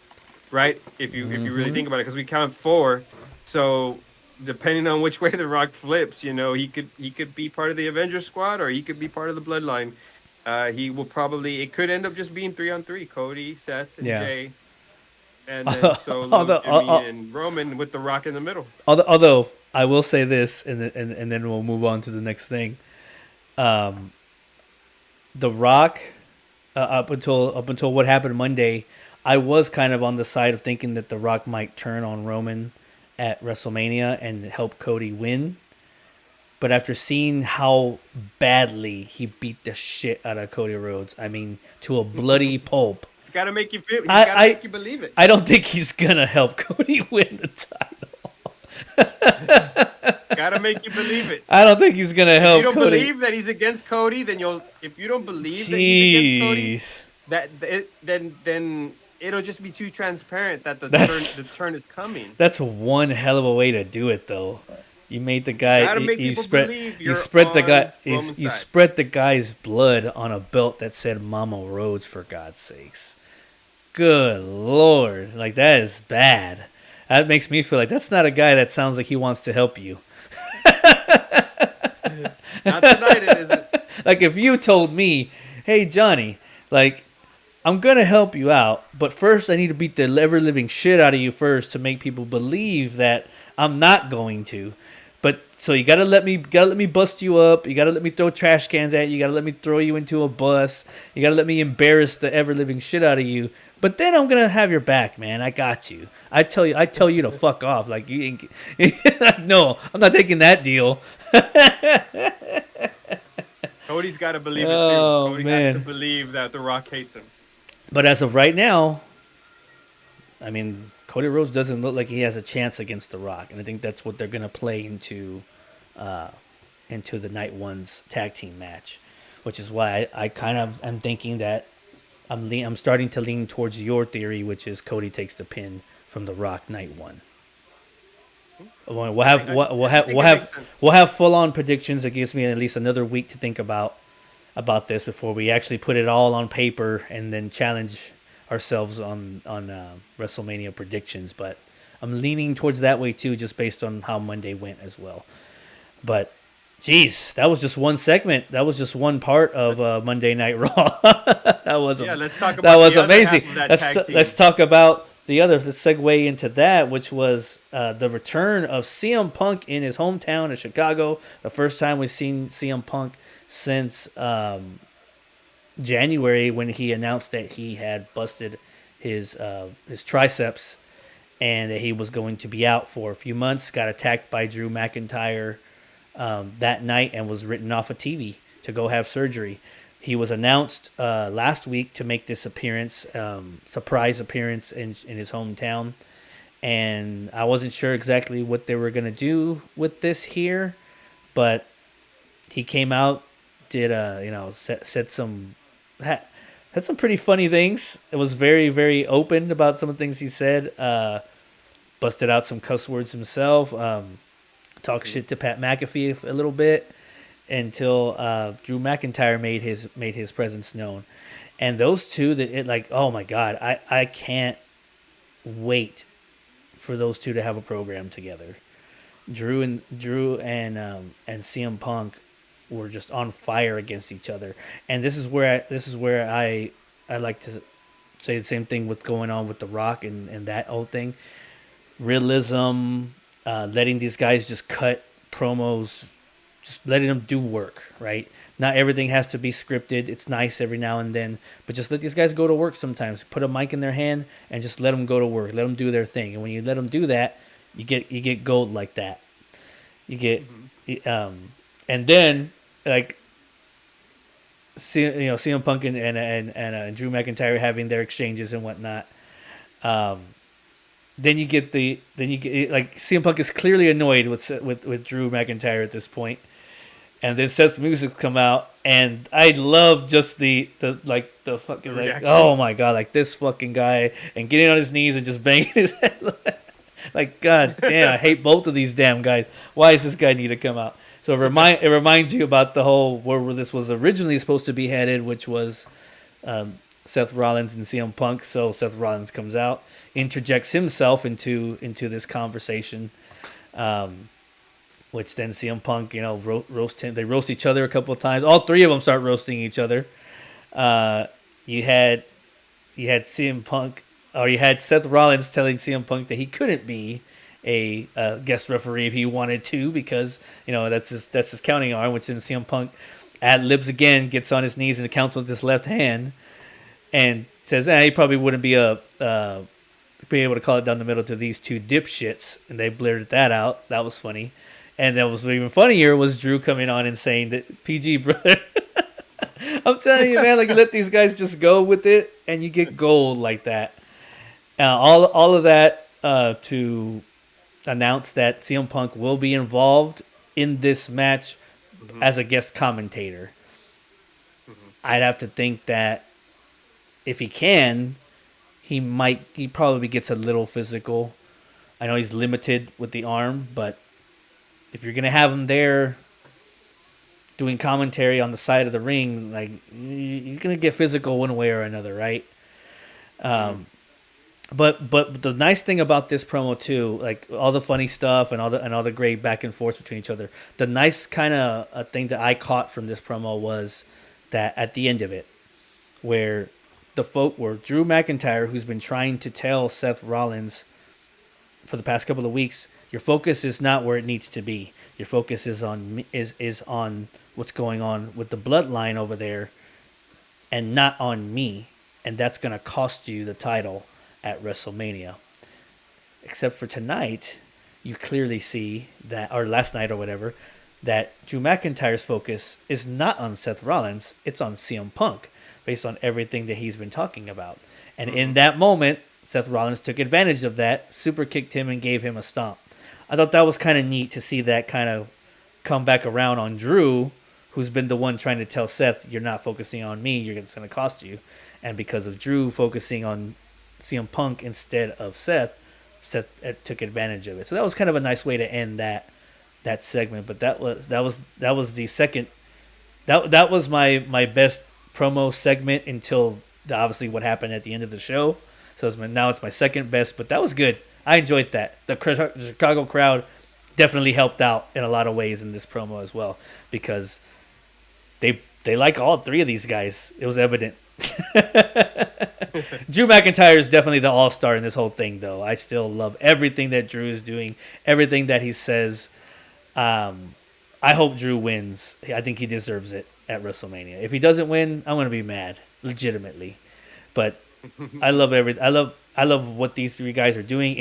right? If you really think about it, because we count 4, so depending on which way the Rock flips, he could be part of the Avengers squad or he could be part of the Bloodline. He will probably. It could end up just being 3-on-3: Cody, Seth, and Jay, and then Solo, Jimmy, and Roman with the Rock in the middle. Although I will say this, and then we'll move on to the next thing. The Rock, up until what happened Monday, I was kind of on the side of thinking that The Rock might turn on Roman at WrestleMania and help Cody win. But after seeing how badly he beat the shit out of Cody Rhodes, I mean, to a bloody pulp. It's got to make you feel. It's got to make you believe it. I don't think he's gonna help Cody win the title. Gotta make you believe it. I don't think he's gonna help. If you don't Cody. believe that he's against Cody, then you'll. If you don't believe that he's against Cody, then it'll just be too transparent that the turn is coming. That's one hell of a way to do it, though. You made the guy. You spread the guy's blood on a belt that said Mama Rhodes, for God's sakes. Good Lord, like that is bad. That makes me feel like that's not a guy that sounds like he wants to help you. Not tonight, it isn't. Like if you told me, "Hey Johnny, like I'm gonna help you out, but first I need to beat the ever living shit out of you first to make people believe that I'm not going to." But so you gotta let me bust you up. You gotta let me throw trash cans at you. You gotta let me throw you into a bus. You gotta let me embarrass the ever living shit out of you. But then I'm gonna have your back, man. I got you. I tell you to fuck off. Like you ain't. No, I'm not taking that deal. Cody's got to believe it too. Cody has to believe that The Rock hates him. But as of right now, I mean, Cody Rhodes doesn't look like he has a chance against The Rock, and I think that's what they're gonna play into the night 1's tag team match, which is why I kind of am thinking that I'm starting to lean towards your theory, which is Cody takes the pin from The Rock night 1. We'll have full on predictions. It gives me at least another week to think about this before we actually put it all on paper and then challenge ourselves on WrestleMania predictions. But I'm leaning towards that way too, just based on how Monday went as well. But geez, that was just one segment. That was just one part of Monday Night Raw. Let's talk about that was the amazing. Other half of that Let's talk about the other. Let's segue into that, which was the return of CM Punk in his hometown of Chicago. The first time we've seen CM Punk since January, when he announced that he had busted his triceps and that he was going to be out for a few months. Got attacked by Drew McIntyre that night and was written off of TV to go have surgery. He was announced last week to make this surprise appearance in his hometown. And I wasn't sure exactly what they were going to do with this here, but he came out, did said some pretty funny things. It was very, very open about some of the things he said. Busted out some cuss words himself. Talked shit to Pat McAfee a little bit until Drew McIntyre made his presence known. And those two, oh my God, I can't wait for those two to have a program together. Drew and CM Punk were just on fire against each other, and this is where I like to say the same thing with going on with The Rock and that whole thing. Realism, letting these guys just cut promos just letting them do work, right? Not everything has to be scripted. It's nice every now and then, but just let these guys go to work sometimes. Put a mic in their hand and just let them go to work. Let them do their thing. And when you let them do that, you get gold like that. You get Hmm. um, and then like CM Punk and Drew McIntyre having their exchanges and whatnot. Um, then you get like CM Punk is clearly annoyed with Drew McIntyre at this point, and then Seth's music come out, and I love just the The fucking like, reaction. oh my god, like this fucking guy and getting on his knees and just banging his head. Like, god damn, I hate both of these damn guys. Why does this guy need to come out? So it reminds you about the whole where this was originally supposed to be headed, which was Seth Rollins and CM Punk. So Seth Rollins comes out, interjects himself into this conversation, um, which then CM Punk, roast him. They roast each other a couple of times. All three of them start roasting each other. Uh, you had CM Punk, or you had Seth Rollins telling CM Punk that he couldn't be a guest referee if he wanted to because that's his counting arm, which then CM Punk ad libs again, gets on his knees and counts with his left hand, and says, he probably wouldn't be able to call it down the middle to these two dipshits, and they blurted that out. That was funny. And that was even funnier was Drew coming on and saying that PG brother. I'm telling you, man, like you let these guys just go with it, and you get gold like that. All of that to announce that CM Punk will be involved in this match Hmm. as a guest commentator. Hmm. I'd have to think that if he can, he probably gets a little physical. I know he's limited with the arm, but if you're gonna have him there doing commentary on the side of the ring, like he's gonna get physical one way or another, right? Hmm. Um, but the nice thing about this promo too, like all the funny stuff and all the great back and forth between each other, the nice kind of thing that I caught from this promo was that at the end of it, where where Drew McIntyre, who's been trying to tell Seth Rollins for the past couple of weeks, your focus is not where it needs to be. Your focus is on what's going on with the bloodline over there, and not on me. And that's gonna cost you the title at WrestleMania. Except for tonight, you clearly see that, or last night or whatever, that Drew McIntyre's focus is not on Seth Rollins, it's on CM Punk, based on everything that he's been talking about. And in Hmm. that moment, Seth Rollins took advantage of that, super kicked him, and gave him a stomp. I thought that was kind of neat to see that kind of come back around on Drew, who's been the one trying to tell Seth, "You're not focusing on me. It's going to cost you." And because of Drew focusing on CM Punk instead of Seth took advantage of it. So that was kind of a nice way to end that segment. But that was the second that was my best promo segment until obviously what happened at the end of the show. So now it's my second best, but that was good. I enjoyed that. The Chicago crowd definitely helped out in a lot of ways in this promo as well because they like all three of these guys. It was evident. Drew McIntyre is definitely the all star in this whole thing, though. I still love everything that Drew is doing, everything that he says. Um, I hope Drew wins. I think he deserves it at WrestleMania. If he doesn't win, I'm gonna be mad, legitimately. But I love what these three guys are doing.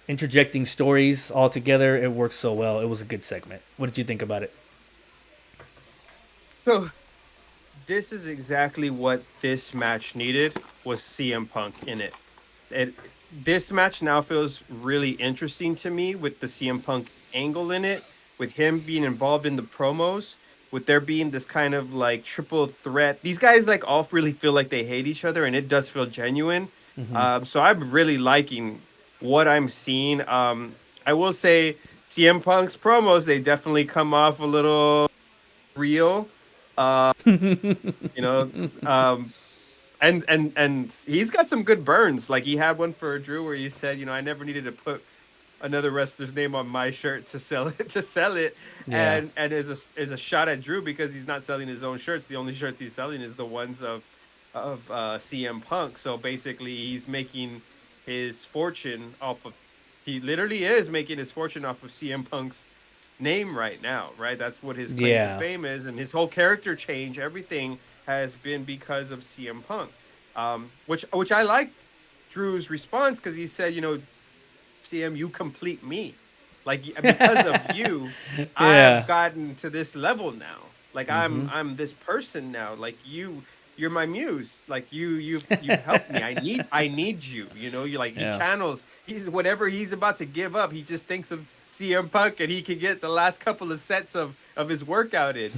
Interjecting stories all together. It works so well. It was a good segment. What did you think about it? So this is exactly what this match needed was CM Punk in it. It this match now feels really interesting to me with the CM Punk angle in it, with him being involved in the promos, with there being this kind of like triple threat. These guys like all really feel like they hate each other, and it does feel genuine. Mm-hmm. So I'm really liking what I'm seeing. I will say CM Punk's promos they definitely come off a little real. Uh, you know, um, and he's got some good burns. Like he had one for Drew where he said, I never needed to put another wrestler's name on my shirt to sell it, Yeah. and is a shot at Drew because he's not selling his own shirts. The only shirts he's selling is the ones of CM Punk. So basically, he's making his fortune off of he literally is making his fortune off of CM Punk's name right now, right? That's what his claim to Yeah. fame is, and his whole character change, everything has been because of CM Punk. Which I liked Drew's response because he said, CM, you complete me. Like because of you, I've Yeah. gotten to this level now. Like I'm Mhm. I'm this person now. Like you're my muse. Like you've helped me. I need you. You like he Yeah. channels. He's whatever he's about to give up. He just thinks of CM Punk and he can get the last couple of sets of his workout in.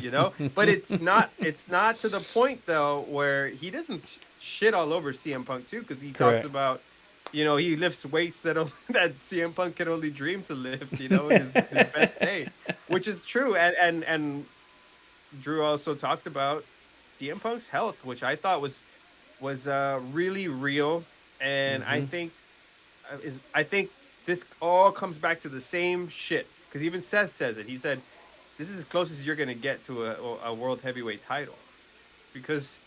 But it's not to the point though where he doesn't shit all over CM Punk too because he talks Correct. about he lifts weights that CM Punk can only dream to lift, in his best day, which is true. And Drew also talked about CM Punk's health, which I thought was really real. And I Mhm. think this all comes back to the same shit because even Seth says it. He said this is as close as you're gonna get to a world heavyweight title because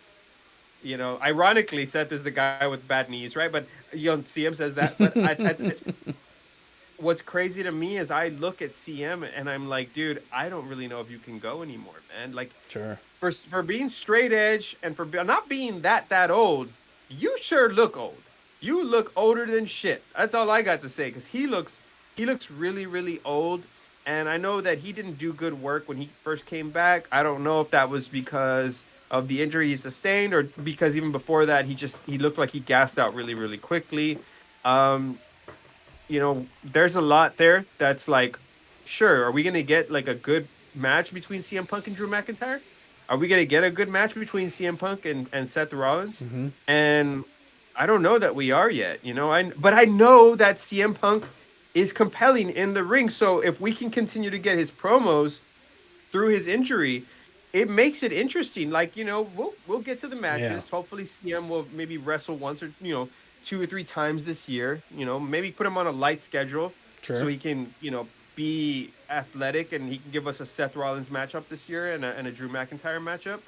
ironically, Seth is the guy with bad knees, right? But CM says that. But it's what's crazy to me is I look at CM and I'm like, dude, I don't really know if you can go anymore, man. Like Sure. for being straight edge and for not being that old, you sure look old. You look older than shit. That's all I got to say because he looks really really old. And I know that he didn't do good work when he first came back. I don't know if that was because of the injury he sustained or because even before that he looked like he gassed out really really quickly. Um, there's a lot there that's like, sure, are we gonna get like a good match between CM Punk and Drew McIntyre? Are we gonna get a good match between CM Punk and Seth Rollins? Mhm. And I don't know that we are yet, but I know that CM Punk is compelling in the ring. So if we can continue to get his promos through his injury, it makes it interesting. Like we'll get to the Yeah. matches. Hopefully, CM will maybe wrestle once or 2 or 3 times this year. Maybe put him on a light schedule so Sure. he can be athletic and he can give us a Seth Rollins matchup this year and a Drew McIntyre matchup.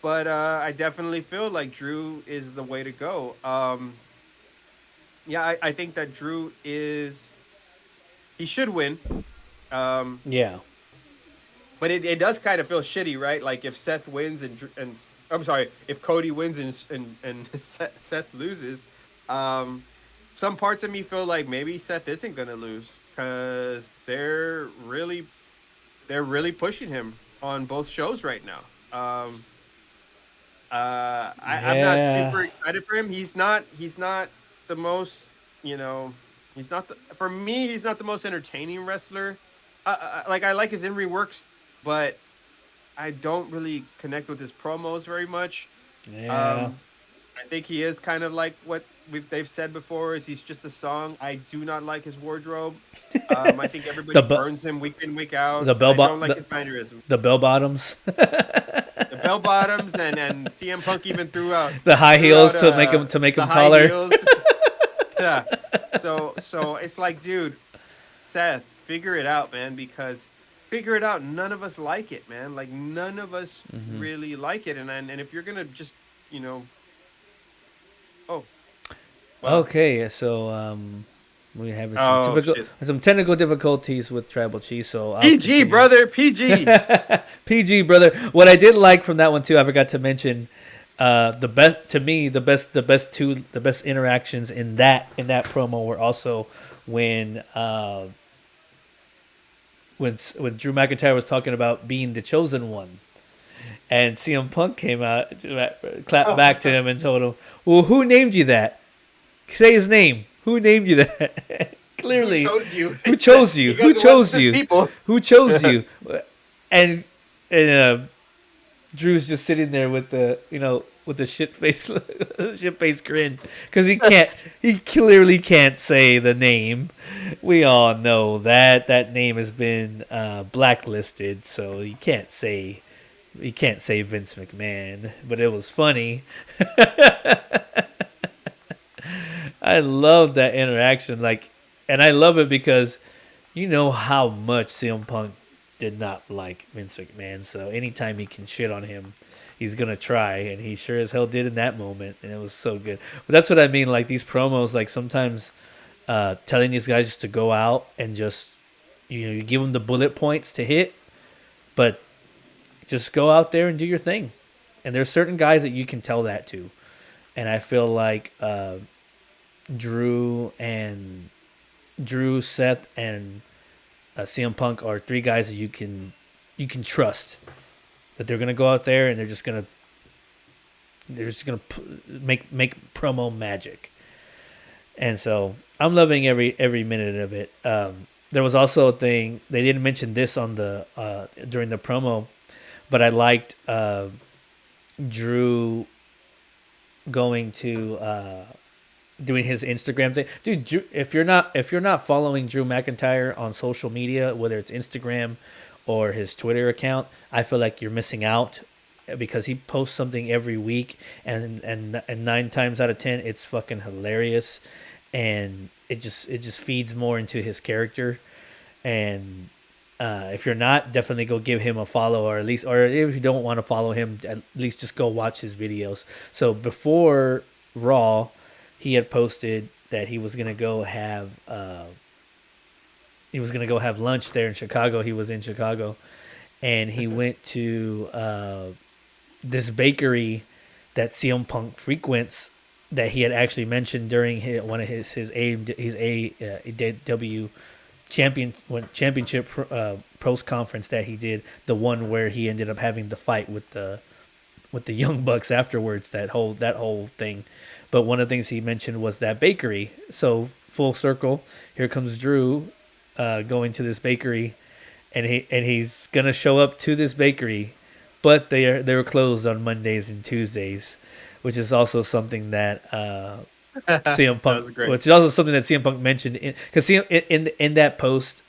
But I definitely feel like Drew is the way to go. Yeah, I think that Drew is he should win. Um, Yeah. But it does kind of feel shitty, right? Like if Seth wins and I'm sorry, if Cody wins and Seth loses, um, some parts of me feel like maybe Seth isn't gonna lose because they're really pushing him on both shows right now. I'm not super Yeah. excited for him. He's not the most you know he's not for me he's not the most entertaining wrestler. Like I like his in ring works, but I don't really connect with his promos very much. Yeah. Um, I think he is kind of like what they've said before is he's just a song. I do not like his wardrobe. I think The everybody bu- burns him week in week out. the bell I don't bot like the, his mannerisms. the bell bottoms. The bell bottoms and CM Punk even threw out The high threw heels out to make him the high taller. heels. Yeah. So it's like, dude, Seth, figure it out, man, because figure it out. None of us like it, man. Like none of us Hmm. really like it. And if you're gonna just, you know, oh wow, Okay, so we're having oh shit, some technical difficulties with Tribal Cheese, so I'll PG continue. brother, PG. PG brother. What I did like from that one too, I forgot to mention, the best to me, the best interactions in that promo were also when when Drew McIntyre was talking about being the chosen one, and CM Punk came out, clapped back to him, and told him, "Well, who named you that? Say his name. Who named you that? Who Clearly, chose you? who chose you? Who Because it wasn't chose his you? people. Who chose you?" And Drew's just sitting there with the shit face shit face grin because he clearly can't say the name. We all know that name has been blacklisted, so he can't say Vince McMahon. But it was funny. I love that interaction, and I love it because you know how much CM Punk did not like Vince McMahon. So anytime he can shit on him, he's gonna try, and he sure as hell did in that moment, and it was so good. But that's what I mean. Like these promos, like sometimes telling these guys just to go out and just you give them the bullet points to hit, but just go out there and do your thing. And there's certain guys that you can tell that to, and I feel like Drew and Drew, Seth, and CM Punk are three guys that you can trust that they're gonna go out there and they're just gonna make promo magic. And so I'm loving every minute of it. There was also a thing they didn't mention this on the during the promo, but I liked Drew going to doing his Instagram thing, dude. Drew, if you're not following Drew McIntyre on social media, whether it's Instagram or his Twitter account, I feel like you're missing out because he posts something every week, and 9 times out of 10, it's fucking hilarious, and it just feeds more into his character. And if you're not, definitely go give him a follow, or if you don't want to follow him, at least just go watch his videos. So before Raw, he had posted that he was gonna go have lunch there in Chicago. He was in Chicago, and he went to this bakery that CM Punk frequents that he had actually mentioned during one of his AW championship post conference that he did, the one where he ended up having the fight with the Young Bucks afterwards, that whole thing. But one of the things he mentioned was that bakery. So full circle, here comes Drew going to this bakery, and he's gonna show up to this bakery, but they were closed on Mondays and Tuesdays, which is also something that CM That was Punk, great. which is also something that CM Punk mentioned because in that post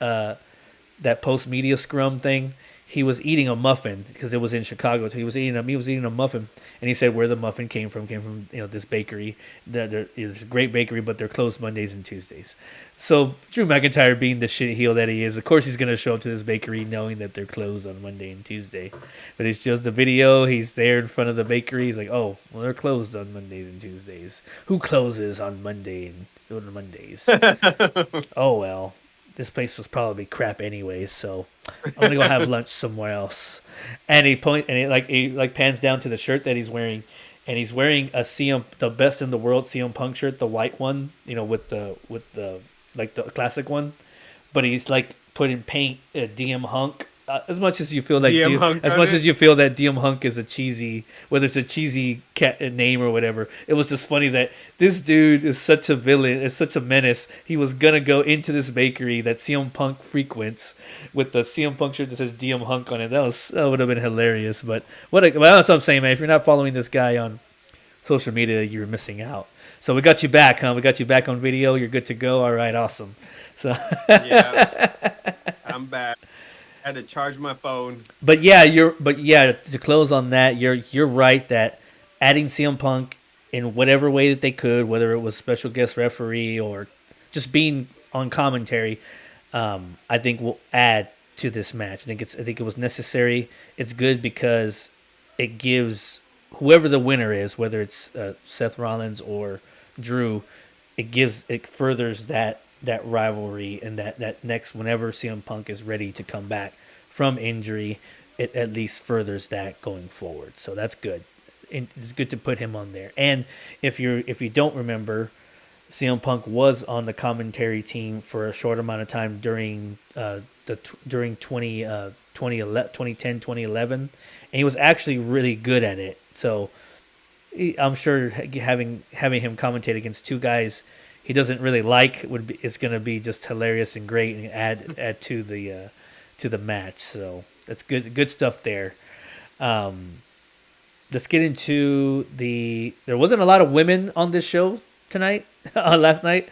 media scrum thing, he was eating a muffin because it was in Chicago. So he was eating a muffin, and he said where the muffin came from this bakery. It's a great bakery, but they're closed Mondays and Tuesdays. So Drew McIntyre, being the shit heel that he is, of course he's gonna show up to this bakery knowing that they're closed on Monday and Tuesday. But it's just the video. He's there in front of the bakery. He's like, oh, well, they're closed on Mondays and Tuesdays. Who closes on Mondays? Oh well, this place was probably crap anyways, so I'm gonna go have lunch somewhere else. And he pans down to the shirt that he's wearing, and he's wearing the best in the world CM Punk shirt, the white one, with the like the classic one, but he's like putting paint DM Hunk. As much as you feel like DM Hunk as on much it. as you feel that DM Hunk is a cheesy, whether it's a cheesy cat name or whatever, it was just funny that this dude is such a villain, is such a menace. He was gonna go into this bakery that CM Punk frequents with the CM Punk shirt that says DM Hunk on it. That would have been hilarious. But well, that's what I'm saying, man. If you're not following this guy on social media, you're missing out. So we got you back, huh? We got you back on video. You're good to go. All right, awesome. So Yeah, I'm back. Had to charge my phone. but yeah, to close on that, you're right that adding CM Punk in whatever way that they could, whether it was special guest referee or just being on commentary, I think will add to this match. I think it was necessary. It's good because it gives whoever the winner is, whether it's Seth Rollins or Drew, it furthers that rivalry, and that next whenever CM Punk is ready to come back from injury, it at least furthers that going forward. So that's good. And it's good to put him on there. And if you don't remember, CM Punk was on the commentary team for a short amount of time during 2010 2011, and he was actually really good at it. So I'm sure having him commentate against two guys he doesn't really like it's going to be just hilarious and great and add to the match. So that's good stuff there. Let's get into there wasn't a lot of women on this show tonight. Last night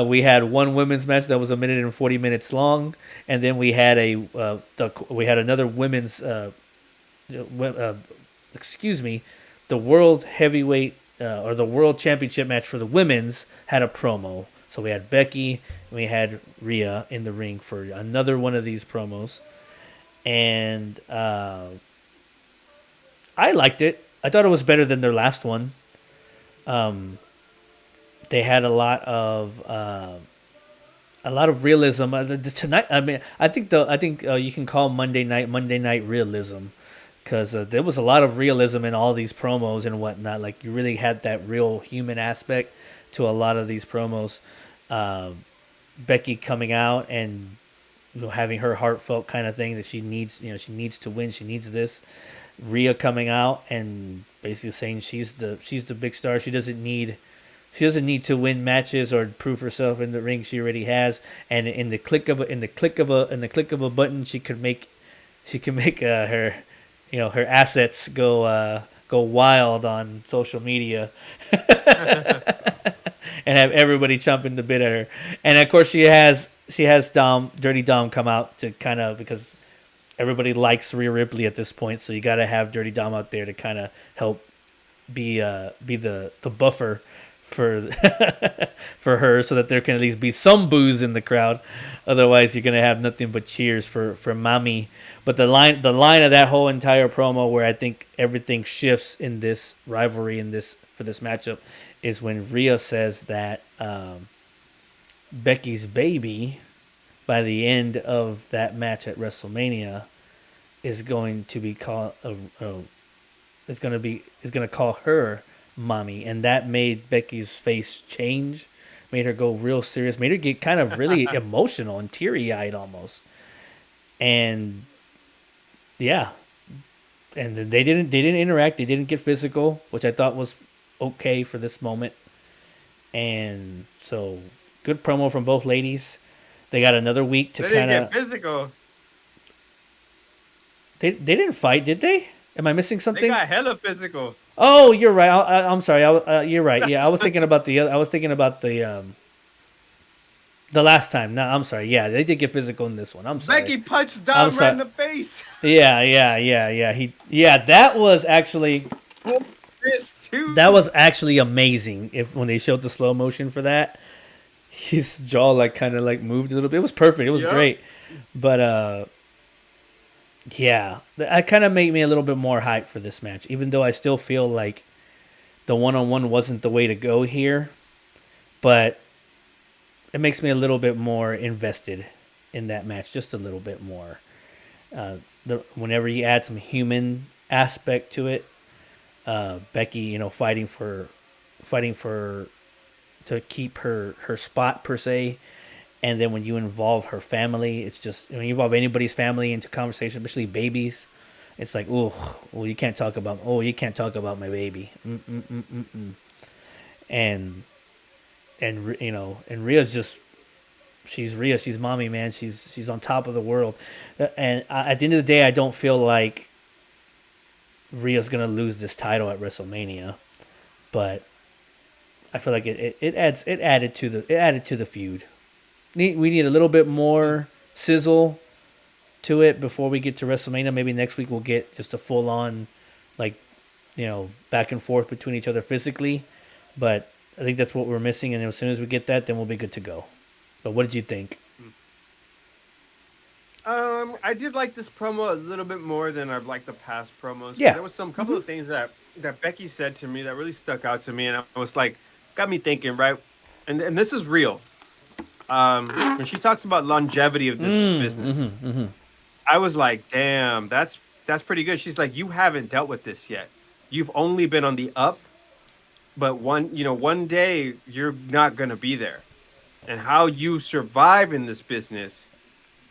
we had one women's match that was 1 minute and 40 minutes long, and then we had another women's excuse me, the world heavyweight or the world championship match for the women's had a promo. So we had Becky and we had Rhea in the ring for another one of these promos, and I liked it. I thought it was better than their last one. they had a lot of realism. Tonight, I mean, I think you can call Monday Night realism because there was a lot of realism in all these promos and whatnot. Like you really had that real human aspect to a lot of these promos. Um, Becky coming out and having her heartfelt kind of thing that she needs. She needs to win. She needs this. Rhea coming out and basically saying she's the big star. She doesn't need to win matches or prove herself in the ring. She already has, and in the click of a button, she can make her her assets go wild on social media and have everybody chomping the bit at her. And of course, she has Dirty Dom come out to kind of because everybody likes Rhea Ripley at this point, so you got to have Dirty Dom out there to kind of help be the buffer for for her, so that there can at least be some booze in the crowd. Otherwise, you're gonna have nothing but cheers for Mami. But the line of that whole entire promo, where I think everything shifts in this rivalry in this for this matchup, is when Rhea says that Becky's baby by the end of that match at WrestleMania is going to be called is going to call her mommy, and that made Becky's face change, made her go real serious, made her get kind of really emotional and teary eyed almost. And yeah, and they didn't interact, they didn't get physical, which I thought was okay for this moment. And so good promo from both ladies. They got another week to They didn't kind get of. physical. They didn't fight, did they? Am I missing They something? got hella physical. Oh, you're right. I'm sorry. You're right. Yeah, I was thinking about the. I was thinking about the last time. No, I'm sorry. Yeah, they did get physical in this one. I'm sorry. Becky punched I'm Dom right in sorry. the face. Yeah. That was actually This too. amazing. If when they showed the slow motion for that, his jaw like kind of like moved a little bit. It was perfect. It was Yep. great. But yeah, that kind of made me a little bit more hyped for this match, even though I still feel like the one-on-one wasn't the way to go here, but it makes me a little bit more invested in that match, just a little bit more. Whenever you add some human aspect to it, Becky, fighting for to keep her spot per se, and then when you involve her family, it's just when you involve anybody's family into conversation, especially babies. It's like, oh, well, you can't talk about my baby. Mm-mm-mm-mm-mm. And and Rhea's just she's Rhea. She's mommy, man. She's on top of the world. And at the end of the day, I don't feel like Rhea's gonna lose this title at WrestleMania, but I feel like it added to the feud. We need a little bit more sizzle to it before we get to WrestleMania. Maybe next week we'll get just a full on, like, back and forth between each other physically. But I think that's what we're missing, and as soon as we get that, then we'll be good to go. But what did you think? I did like this promo a little bit more than I've liked the past promos. 'Cause Yeah. there was some couple of things that Becky said to me that really stuck out to me, and I was like, got me thinking, right? And this is real. When she talks about longevity of this business, I was like, damn, that's pretty good. She's like, you haven't dealt with this yet. You've only been on the up, but one day you're not gonna be there. And how you survive in this business,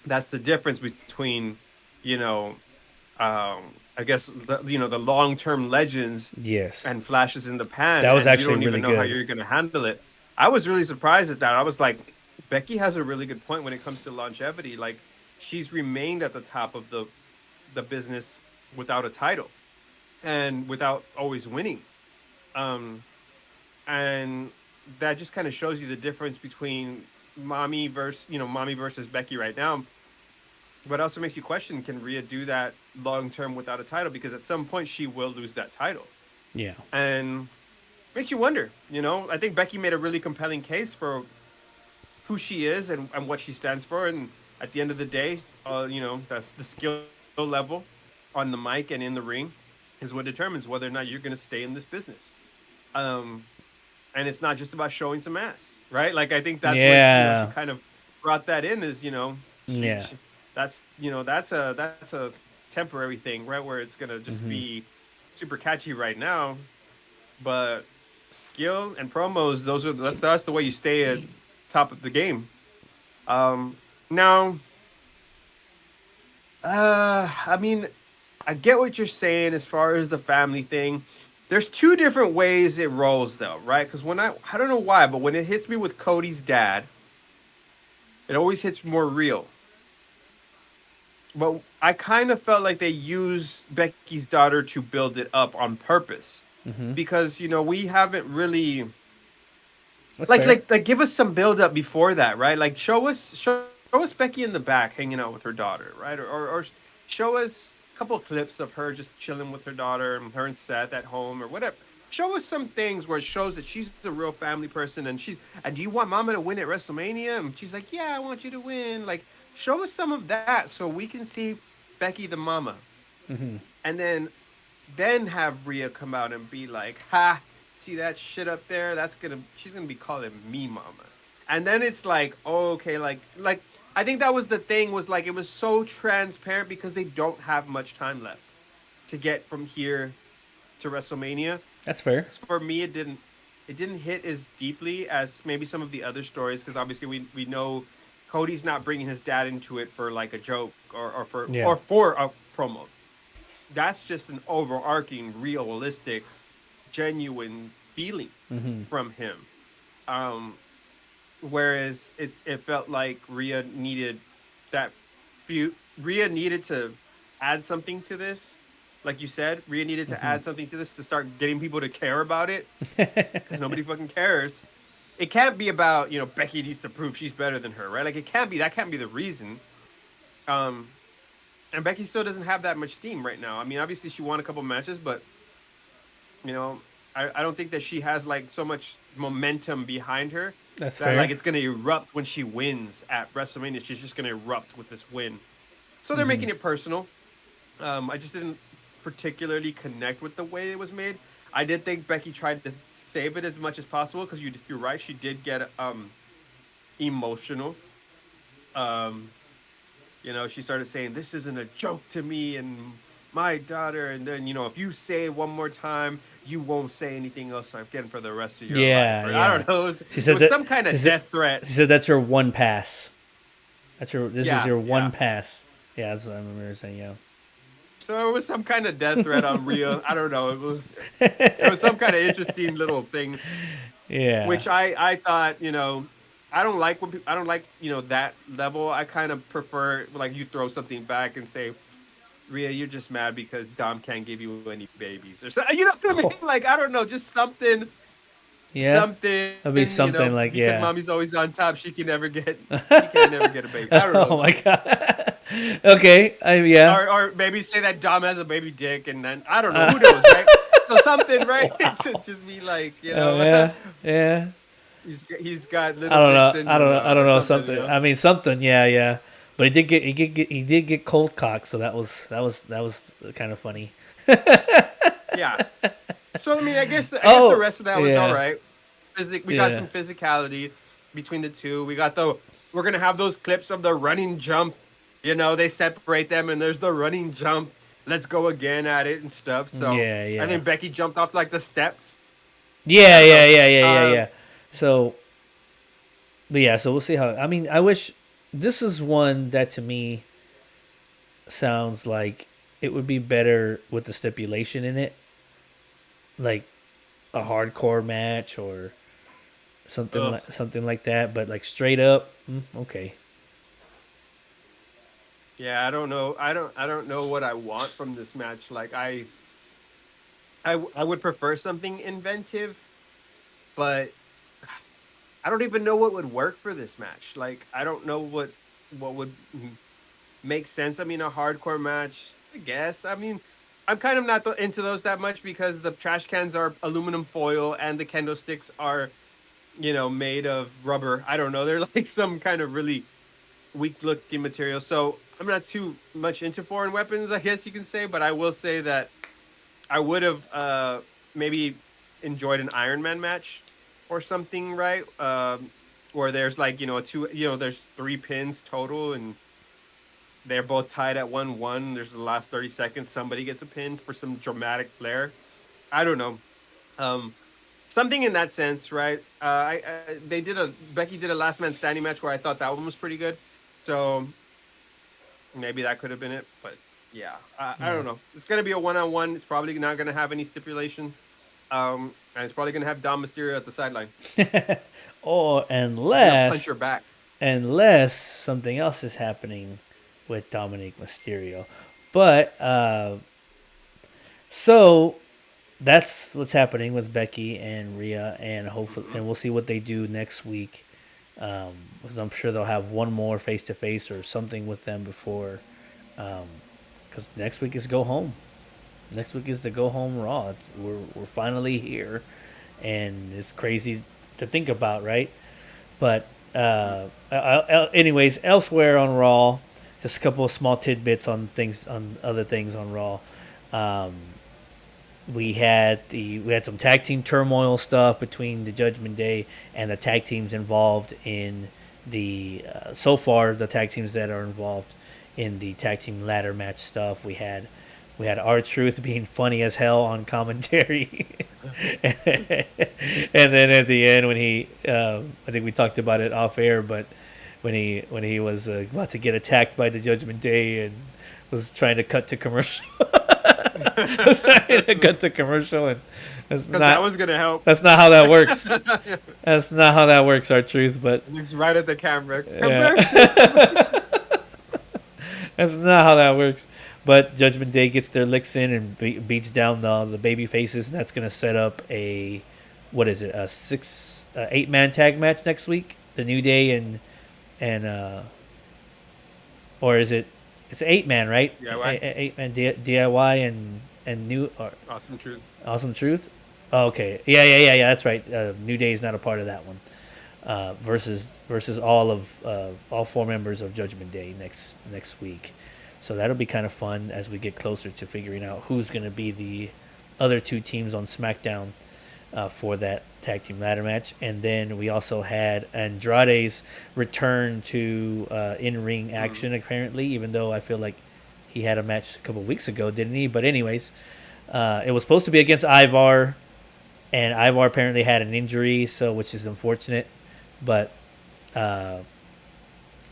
that's the difference between, you know, I guess the long-term legends Yes. and flashes in the pan, That was and you actually don't even really know how good. you're gonna handle it. I was really surprised at that. I was like, Becky has a really good point when it comes to longevity. Like, she's remained at the top of the business without a title and without always winning. Um, and that just kind of shows you the difference between mommy versus Becky right now. But also makes you question, can Rhea do that long term without a title? Because at some point she will lose that title. Yeah. And makes you wonder, I think Becky made a really compelling case for who she is and what she stands for. And at the end of the day, that's the skill level on the mic and in the ring is what determines whether or not you're going to stay in this business. Um, and it's not just about showing some ass, right? Like I think that's what she Yeah. kind of brought that in is Yeah. she that's that's a temporary thing, right? Where it's gonna just Hmm. be super catchy right now, but skill and promos, that's the way you stay at top of the game. Now, I mean, I get what you're saying as far as the family thing. There's two different ways it rolls though, right? Because when I don't know why, but when it hits me with Cody's dad, it always hits more real. But I kind of felt like they used Becky's daughter to build it up on purpose Hmm. because we haven't really That's fair. give us some build up before that, right? Like show us Becky in the back hanging out with her daughter, right? Or show us a couple of clips of her just chilling with her daughter and her and Seth at home or whatever. Show us some things where it shows that she's a real family person and do you want Mama to win at WrestleMania? And she's like, yeah, I want you to win. Like, show us some of that so we can see Becky the mama, Hmm. and then have Rhea come out and be like, "Ha, see that shit up there? She's gonna be calling me mama." And then it's like, oh, okay, like I think that was the thing was like it was so transparent because they don't have much time left to get from here to WrestleMania. That's fair. For me, it didn't hit as deeply as maybe some of the other stories because obviously we know Cody's not bringing his dad into it for like a joke Yeah. or a promo. That's just an overarching, realistic, genuine feeling Hmm. from him. Um, Whereas it felt like Rhea needed that Rhea needed to add something to this. Like you said, Rhea needed to Hmm. add something to this to start getting people to care about it because nobody fucking cares. It can't be about Becky needs to prove she's better than her, right? Like it can't be that can't be the reason. Um, and Becky still doesn't have that much steam right now. I mean, obviously she won a couple matches, but you know, I don't think that she has like so much momentum behind her That's that like fair. it's gonna erupt when she wins at WrestleMania. She's just gonna erupt with this win. So they're Hmm. making it personal. I just didn't particularly connect with the way it was made. I did think Becky tried to save it as much as possible because you're right. She did get emotional. Um, she started saying, "This isn't a joke to me and my daughter." And then, if you say it one more time, you won't say anything else again for the rest of your life. Yeah. Or I Yeah. don't know. She It said was that. some kind She of said. death threat. She said that's her one pass. That's your. This is Yeah, your yeah. one pass. Yeah, that's what I remember saying. So it was some kind of death threat on Rhea. I don't know. It was some kind of interesting little thing, Yeah. which I thought, I don't like I don't like that level. I kind of prefer like you throw something back and say, Rhea, you're just mad because Dom can't give you any babies or so. You know what I mean? Oh, Like I don't know, just yeah. something. That'd be something like Because yeah. mommy's always on top, she can never get a baby. I don't Oh know. my god. Okay. Yeah. Or maybe say that Dom has a baby dick, and then I don't know. Who knows, right? So something, right? To just be like, Oh yeah. Yeah. he's got I little don't dick know. I don't syndrome know. I don't or know something. something. I mean something. Yeah. Yeah. But he did get cold cock, so that was kind of funny. Yeah. So I mean, I guess the Oh rest of that was all yeah. right. We got Yeah. some physicality between the two. We're gonna have those clips of the running jump. They separate them, and there's the running jump. Let's go again at it and stuff. So Yeah. I Yeah. think Becky jumped off like the steps. I Yeah. don't Yeah. know. Yeah. Yeah. Yeah. Um, Yeah. So but yeah. So we'll see how. I mean, I wish this is one that to me sounds like it would be better with the stipulation in it, like a hardcore match or ugh. something like that. But like straight up, okay. Yeah, I don't know. I don't know what I want from this match. Like I would prefer something inventive, but I don't even know what would work for this match. Like I don't know what would make sense. I mean, a hardcore match, I guess. I mean, I'm kind of not into those that much because the trash cans are aluminum foil and the kendo sticks are, made of rubber. I don't know. They're like some kind of really weak looking material. So I'm not too much into foreign weapons, I guess you can say. But I will say that I would have maybe enjoyed an Iron Man match or something, right? Where there's like there's three pins total, and they're both tied at 1-1. There's the last 30 seconds. Somebody gets a pin for some dramatic flair. I don't know. Um, Something in that sense, right? They did a Becky did a last man standing match where I thought that one was pretty good. So maybe that could have been it. But yeah, I Yeah. don't know. It's gonna be a 1-on-1. It's probably not gonna have any stipulation. And it's probably gonna have Dom Mysterio at the sideline. Or He's gonna punch your back. unless something else is happening with Dominic Mysterio. But so that's what's happening with Becky and Rhea, and hopefully, Mm-hmm. and we'll see what they do next week. Because I'm sure they'll have one more face to face or something with them before. Because next week is go home. Next week is the go home Raw. We're finally here, and it's crazy to think about, right? But anyways, elsewhere on Raw, just a couple of small tidbits on other things on Raw. Um, we had some tag team turmoil stuff between the Judgment Day and the tag teams involved in the so far the tag teams that are involved in the tag team ladder match stuff. We had R-Truth being funny as hell on commentary. And then at the end when I think we talked about it off air, but when he was about to get attacked by the Judgment Day and was trying to cut to commercial. Was trying to cut to commercial, and that's Because that not was gonna help. that's not how that works. That's not how that works, R-Truth, but Looks right at the camera. yeah. Commercial. That's not how that works. But Judgment Day gets their licks in and beats down the baby faces, and that's going to set up a what is it, a 8-man tag match next week? The New Day and or is it? It's an 8-man, right? DIY. 8-man DIY and new or Awesome truth. Awesome Truth. Oh, okay, yeah. That's right. New Day is not a part of that one. Versus all 4 members of Judgment Day next week. So that'll be kind of fun as we get closer to figuring out who's going to be the other 2 teams on SmackDown for that tag team ladder match. And then we also had Andrade's return to in-ring action, apparently, even though I feel like he had a match a couple weeks ago, didn't he? But anyways, it was supposed to be against Ivar, and Ivar apparently had an injury, so which is unfortunate. But uh,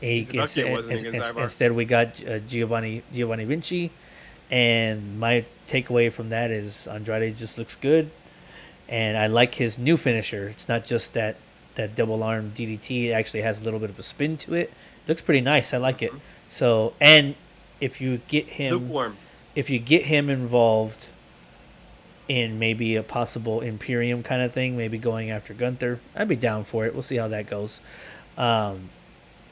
He's lucky it wasn't against Ivar. instead we got Giovanni Vinci, and my takeaway from that is Andrade just looks good, and I like his new finisher. It's not just that double arm DDT; it actually has a little bit of a spin to it. Looks pretty nice. I like it. So, and if you get him, Lukewarm. if you get him involved in maybe a possible Imperium kind of thing, maybe going after Gunther, I'd be down for it. We'll see how that goes. Um,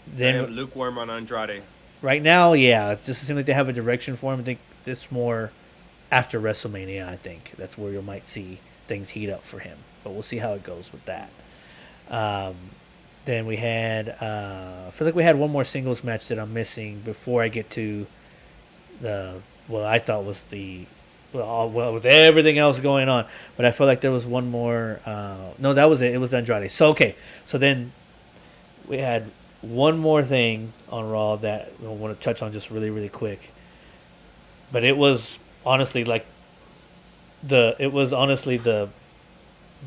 I am then lukewarm on Andrade. right now, yeah, it just seems like they have a direction for him. I think this more after WrestleMania. I think that's where you might see things heat up for him. But we'll see how it goes with that. Um, then we had, I feel like we had one more singles match that I'm missing before I get to the I thought was the with everything else going on, but I feel like there was one more. No, that was it. It was Andrade. So okay, so then we had one more thing on Raw that I want to touch on just really really quick. But it was honestly like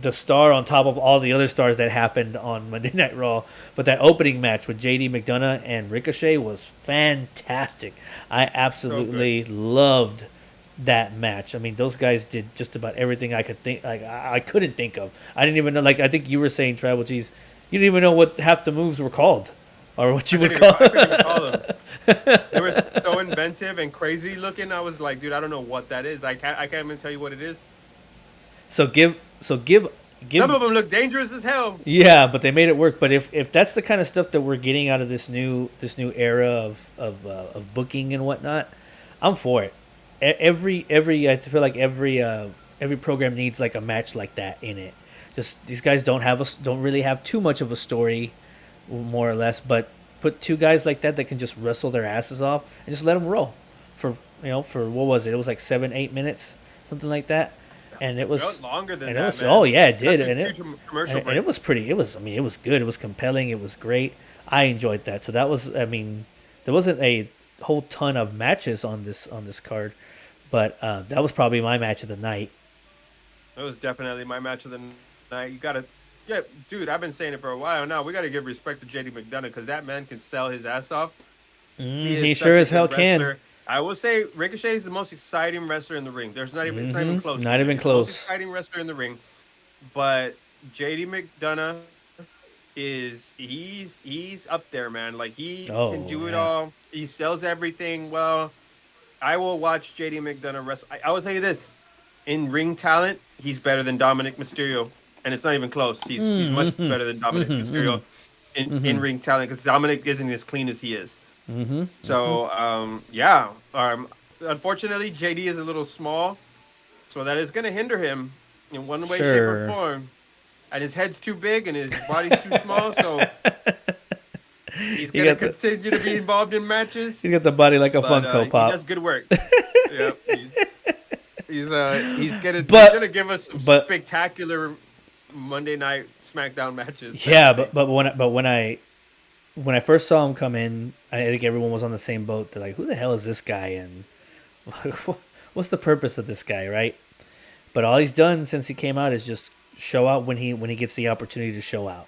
the star on top of all the other stars that happened on Monday Night Raw. But that opening match with JD McDonough and Ricochet was fantastic. I absolutely loved that match. I mean, those guys did just about everything I could think. Like I couldn't think of. I didn't even know. Like I think you were saying, Tribal G's. You didn't even know what half the moves were called, or what you would call. I couldn't even call them. They were so inventive and crazy looking. I was like, dude, I don't know what that is. I can't even tell you what it is. So give. Some of them look dangerous as hell. Yeah, but they made it work. But if that's the kind of stuff that we're getting out of this new era of booking and whatnot, I'm for it. Every I feel like every program needs like a match like that in it. Just these guys don't really have too much of a story, more or less. But put 2 guys like that can just wrestle their asses off and just let them roll for for what was it? It was like 7-8 minutes, something like that. and it It felt was longer than and it that, was oh man. yeah, it Cut did, through and huge commercial it was breaks. pretty. It was, I mean, it was good. It was compelling. It was great. I enjoyed that. So that was, I mean, there wasn't a whole ton of matches on this card, but that was probably my match of the night. It was definitely my match of the night. You gotta, yeah, dude. I've been saying it for a while now. We gotta give respect to JD McDonough because that man can sell his ass off. He is He sure such a as good hell can. wrestler. I will say Ricochet is the most exciting wrestler in the ring. There's not even it's not even close to Not me. even He's the most close. exciting wrestler in the ring. But JD McDonough is he's up there, man. Like he can Oh do it yeah. all. He sells everything well. I will watch JD McDonough wrestle. I will tell you this: in ring talent, he's better than Dominic Mysterio, and it's not even close. He's much better than Dominic Mysterio in ring talent because Dominic isn't as clean as he is. So yeah, unfortunately, JD is a little small, so that is going to hinder him in one way, shape, or Sure. form. And his head's too big and his body's too small, so he's He going to got the continue to be involved in matches. he's got the body like a But Funko he Pop. does good work. Yep, he's But gonna give us some but spectacular Monday night SmackDown matches. yeah, Definitely. when I first saw him come in, I think everyone was on the same boat. They're like, "Who the hell is this guy?" And what's the purpose of this guy, right? But all he's done since he came out is just show out when he gets the opportunity to show out.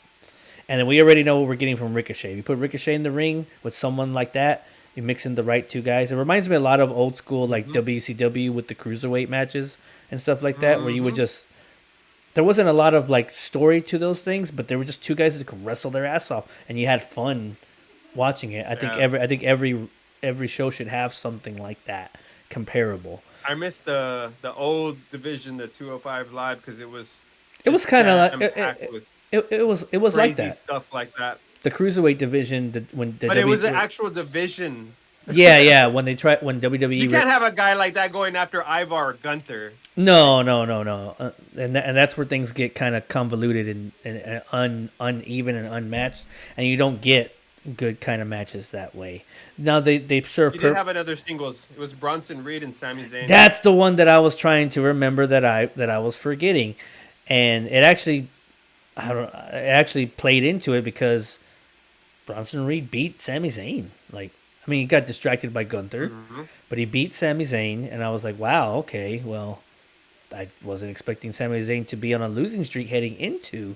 And then we already know what we're getting from Ricochet. You put Ricochet in the ring with someone like that, you mix in the right two guys. It reminds me a lot of old school like Mm-hmm. WCW with the cruiserweight matches and stuff like that, where you would Mm-hmm. just there wasn't a lot of like story to those things, but there were just two guys that could wrestle their ass off, and you had fun watching it. Yeah. I think every show should have something like that comparable. I miss the old division, the 205 live, because it was It was just kind of jam like packed with it was like crazy that. stuff like that. The cruiserweight division, when the But it was an W, actual division. yeah, when You WWE, can't have a guy like that going after Ivar or Gunther. Like, no, and that's where things get kind of convoluted and uneven and unmatched, and you don't get good kind of matches that way. Now they serve he did have another singles. It was Bronson Reed and Sami Zayn. That's the one that I was trying to remember that I was forgetting, and it actually it actually played into it because Bronson Reed beat Sami Zayn. Like, I mean, he got distracted by Gunther, Mm-hmm. but he beat Sami Zayn, and I was like, wow, okay, well, I wasn't expecting Sami Zayn to be on a losing streak heading into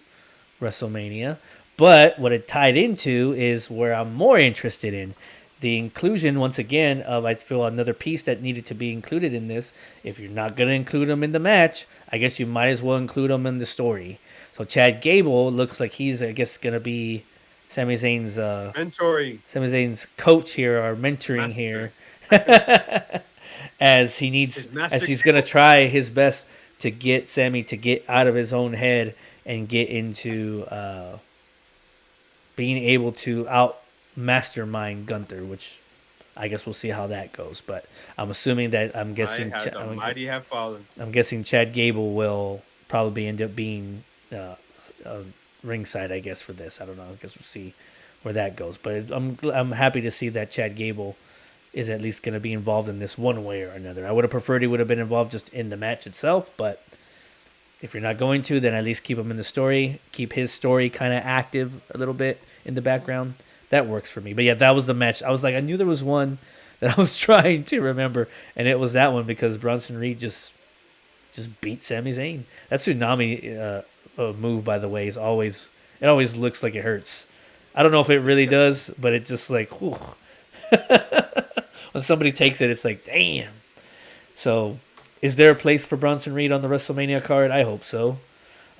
WrestleMania. But what it tied into is where I'm more interested in. The inclusion, once again, of I feel another piece that needed to be included in this. If you're not going to include him in the match, I guess you might as well include him in the story. So Chad Gable looks like he's, I guess, going to be Sami Zayn's Mentoring Sami Zayn's coach here or mentoring master. here, as His master. he's gonna try his best to get Sammy to get out of his own head and get into being able to out mastermind Gunther, which I guess we'll see how that goes. But I'm assuming that The mighty have fallen. I'm guessing Chad Gable will probably end up being uh, ringside, I guess, for this. I don't know. I guess we'll see where that goes. But I'm happy to see that Chad Gable is at least going to be involved in this one way or another. I would have preferred he would have been involved just in the match itself, but if you're not going to, then at least keep him in the story. Keep his story kind of active a little bit in the background. That works for me. But yeah, that was the match. I was like, I knew there was one that I was trying to remember, and it was that one because Bronson Reed just beat Sami Zayn. That tsunami move, by the way, is always it always looks like it hurts. I don't know if it really does, but it just like whew. When somebody takes it, it's like damn. So, is there a place for Bronson Reed on the WrestleMania card? I hope so.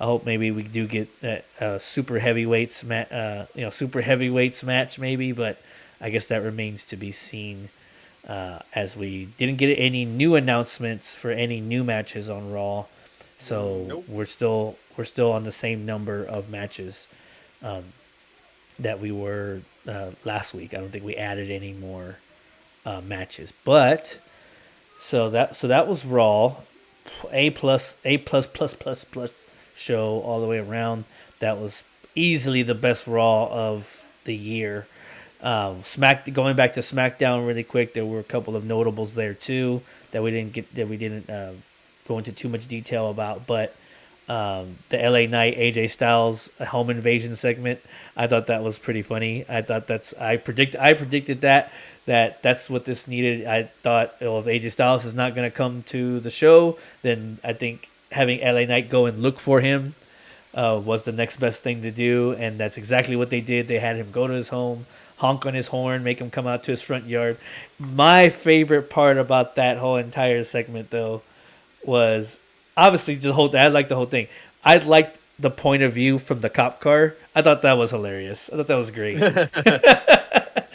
I hope maybe we do get that super heavyweights super heavyweights match maybe, but I guess that remains to be seen. As we didn't get any new announcements for any new matches on Raw, so Nope. we're still on the same number of matches that we were last week. I don't think we added any more matches, but so that was Raw, A plus show all the way around. That was easily the best Raw of the year. Going back to SmackDown really quick, there were a couple of notables there too that we didn't go into too much detail about, but the LA Knight AJ Styles home invasion segment, I thought that was pretty funny. I thought I predicted that's what this needed. I thought, well, if AJ Styles is not going to come to the show, then I think having LA Knight go and look for him was the next best thing to do, and that's exactly what they did. They had him go to his home, honk on his horn, make him come out to his front yard. My favorite part about that whole entire segment, though, was obviously the whole. I liked the whole thing. I liked the point of view from the cop car. I thought that was hilarious. I thought that was great.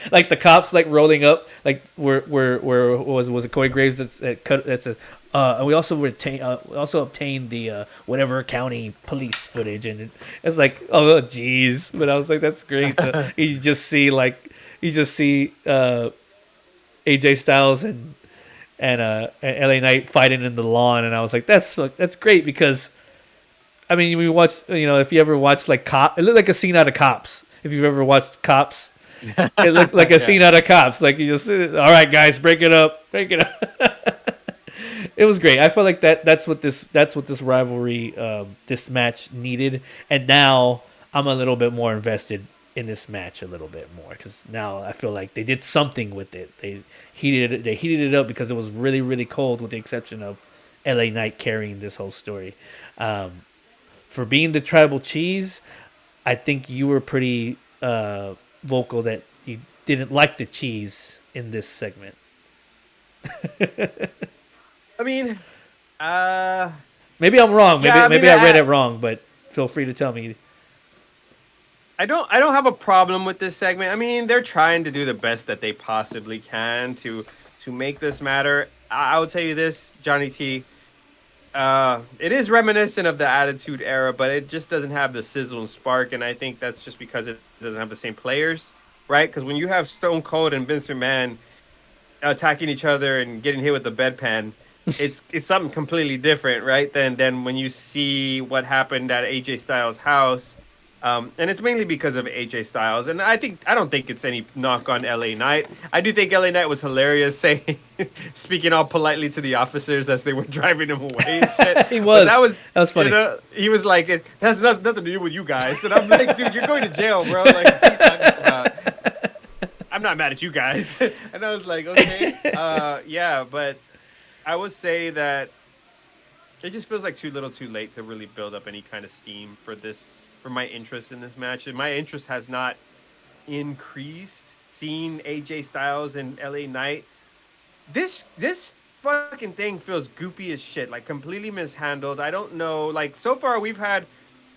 Like the cops like rolling up, like where was it Corey Graves that's cut that's a and we also obtained the whatever county police footage, and it's like, oh geez, but I was like, that's great. You just see AJ Styles and LA Knight fighting in the lawn, and I was like, that's great because I mean, we watched, if you ever watched like it looked like a scene out of Cops. If you've ever watched Cops, it looked like a scene out of Cops. Like you just, all right, guys, break it up, break it up. It was great. I felt like that's what this rivalry, this match needed, and now I'm a little bit more invested in this match a little bit more because now I feel like they did something with it. They heated it up because it was really really cold, with the exception of LA Knight carrying this whole story. For being the tribal cheese, I think you were pretty vocal that you didn't like the cheese in this segment. I mean, maybe I'm wrong. yeah, I mean, Maybe I read it wrong, but feel free to tell me. I don't have a problem with this segment. I mean, they're trying to do the best that they possibly can to make this matter. I will tell you this, Johnny T. It is reminiscent of the Attitude Era, but it just doesn't have the sizzle and spark, and I think that's just because it doesn't have the same players, right? Because when you have Stone Cold and Vince McMahon attacking each other and getting hit with the bedpan, it's something completely different, right? Than when you see what happened at AJ Styles' house. And it's mainly because of AJ Styles, and I don't think it's any knock on LA Knight. I do think LA Knight was hilarious, saying, speaking all politely to the officers as they were driving him away. And shit. He was. That was funny. He was like, "It has nothing to do with you guys," and I'm like, "Dude, you're going to jail, bro." Like, what are you talking about? I'm not mad at you guys. And I was like, okay, yeah, but I would say that it just feels like too little, too late to really build up any kind of steam for my interest in this match. And my interest has not increased seeing AJ Styles and LA Knight. This fucking thing feels goofy as shit, like completely mishandled. I don't know. Like, so far we've had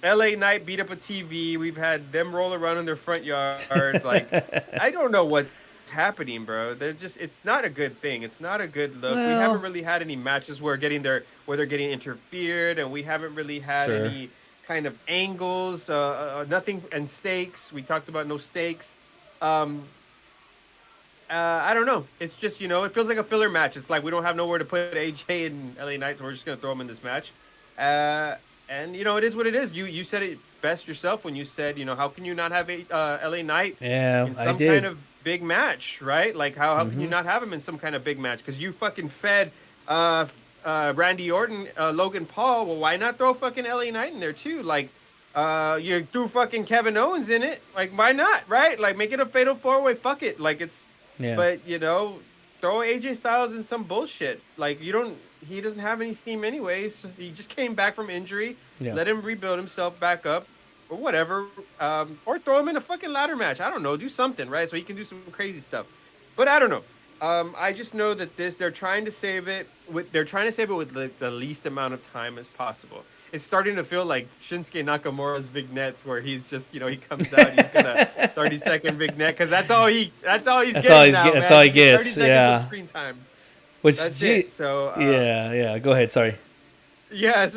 LA Knight beat up a TV. We've had them roll around in their front yard. Like, I don't know what's happening, bro. It's not a good thing. It's not a good look. We haven't really had any matches where they're getting interfered, and we haven't really had any kind of angles, nothing, and stakes. We talked about no stakes. I don't know. It's just, it feels like a filler match. It's like we don't have nowhere to put AJ and LA Knight, so we're just going to throw them in this match. And, it is what it is. You said it best yourself when you said, how can you not have LA Knight in some kind of big match, right? Like, how can you not have him in some kind of big match? Because you fucking fed Randy Orton, Logan Paul. Well, why not throw fucking LA Knight in there too? Like, you threw fucking Kevin Owens in it. Like, why not, right? Like, make it a fatal four-way. Fuck it. Like, it's... Yeah. But, throw AJ Styles in some bullshit. Like, he doesn't have any steam anyways. He just came back from injury. Yeah. Let him rebuild himself back up or whatever. Or throw him in a fucking ladder match. I don't know. Do something, right? So he can do some crazy stuff. But I don't know. I just know that they're trying to save it with the least amount of time as possible. It's starting to feel like Shinsuke Nakamura's vignettes, where he's just, he comes out, he's gonna 30-second vignette, because that's all he gets now. That's all he gets. 30 seconds of screen time. That's it. So yeah. Go ahead. Sorry. Yeah.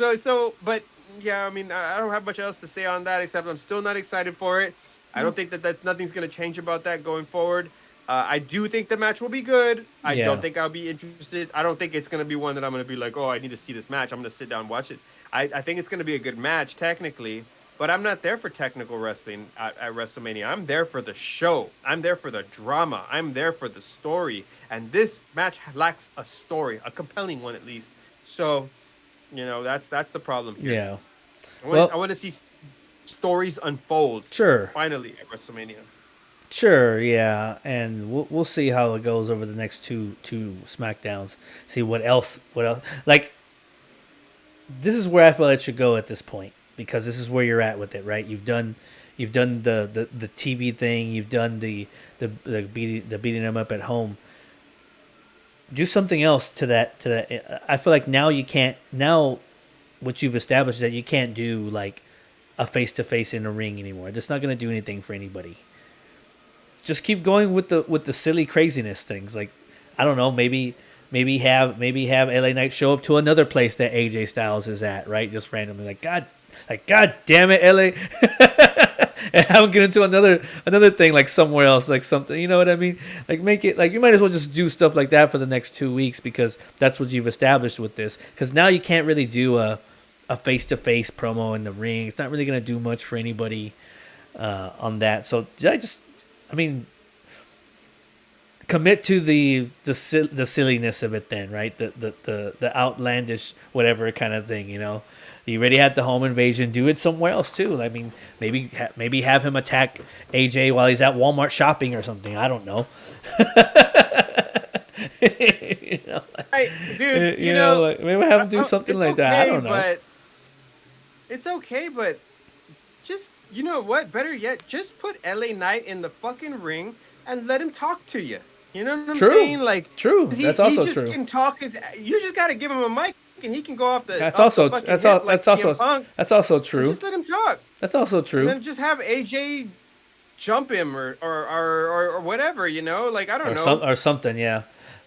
But yeah, I mean, I don't have much else to say on that except I'm still not excited for it. I don't think that nothing's gonna change about that going forward. I do think the match will be good. I don't think I'll be interested. I don't think it's going to be one that I'm going to be like, oh, I need to see this match. I'm going to sit down and watch it. I think it's going to be a good match, technically. But I'm not there for technical wrestling at WrestleMania. I'm there for the show. I'm there for the drama. I'm there for the story. And this match lacks a story, a compelling one at least. So That's the problem here. Yeah. I want Well, I want to see stories unfold sure. finally at WrestleMania. Sure, yeah, and we'll see how it goes over the next two Smackdowns. See what else. Like, this is where I feel it should go at this point, because this is where you're at with it, right? You've done the TV thing. You've done the beating them up at home. Do something else to that. I feel like now you can't. Now what you've established is that you can't do like a face to face in a ring anymore. That's not going to do anything for anybody. Just keep going with the silly craziness things. Like, I don't know, maybe have LA Knight show up to another place that AJ Styles is at, right? Just randomly, like God damn it, LA, and have him get into another thing like somewhere else, like something. You know what I mean? Like, make it like you might as well just do stuff like that for the next 2 weeks, because that's what you've established with this. Because now you can't really do a face to face promo in the ring. It's not really gonna do much for anybody on that. So I mean, commit to the silliness of it then, right? The outlandish whatever kind of thing. You already had the home invasion. Do it somewhere else too. I mean, maybe have him attack AJ while he's at Walmart shopping or something. I don't know. you know, Hey, dude, like, maybe have him do something it's like that. I okay, don't know. but it's okay, but just you know what? Better yet, just put LA Knight in the fucking ring and let him talk to you. You know what I'm saying? Like, True. 'cause That's he also just true. can talk his. You just got to give him a mic, and he can go off the That's off the also fucking that's hip all. like That's also CM Punk, that's also and true. just let him talk, That's also and true. then just have AJ jump him or whatever. Like I don't know. Or something. Yeah.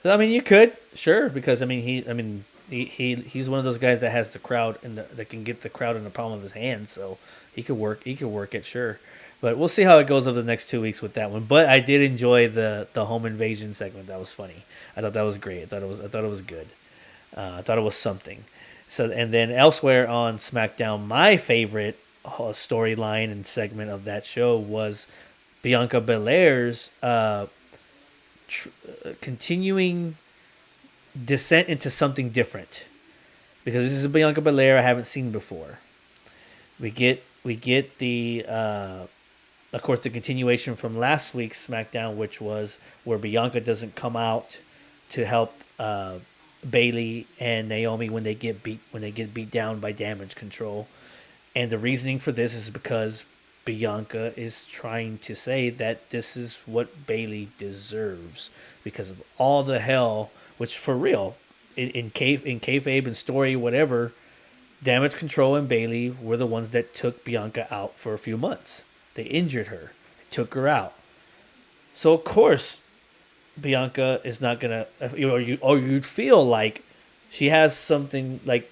I mean, you could sure, because he's one of those guys that has the crowd and that can get the crowd in the palm of his hand, so he could work it, sure. But we'll see how it goes over the next 2 weeks with that one. But I did enjoy the home invasion segment. That was funny. I thought that was great. I thought it was good. I thought it was something. So, and then elsewhere on SmackDown, my favorite storyline and segment of that show was Bianca Belair's continuing descent into something different, because this is a Bianca Belair I haven't seen before. We get the of course the continuation from last week's SmackDown, which was where Bianca doesn't come out to help Bayley and Naomi when they get beat down by Damage Control, and the reasoning for this is because Bianca is trying to say that this is what Bayley deserves because of all the hell, which for real, in kayfabe and story, whatever, Damage Control and Bayley were the ones that took Bianca out for a few months. They injured her, they took her out. So of course, Bianca is not gonna, or you'd feel like she has something like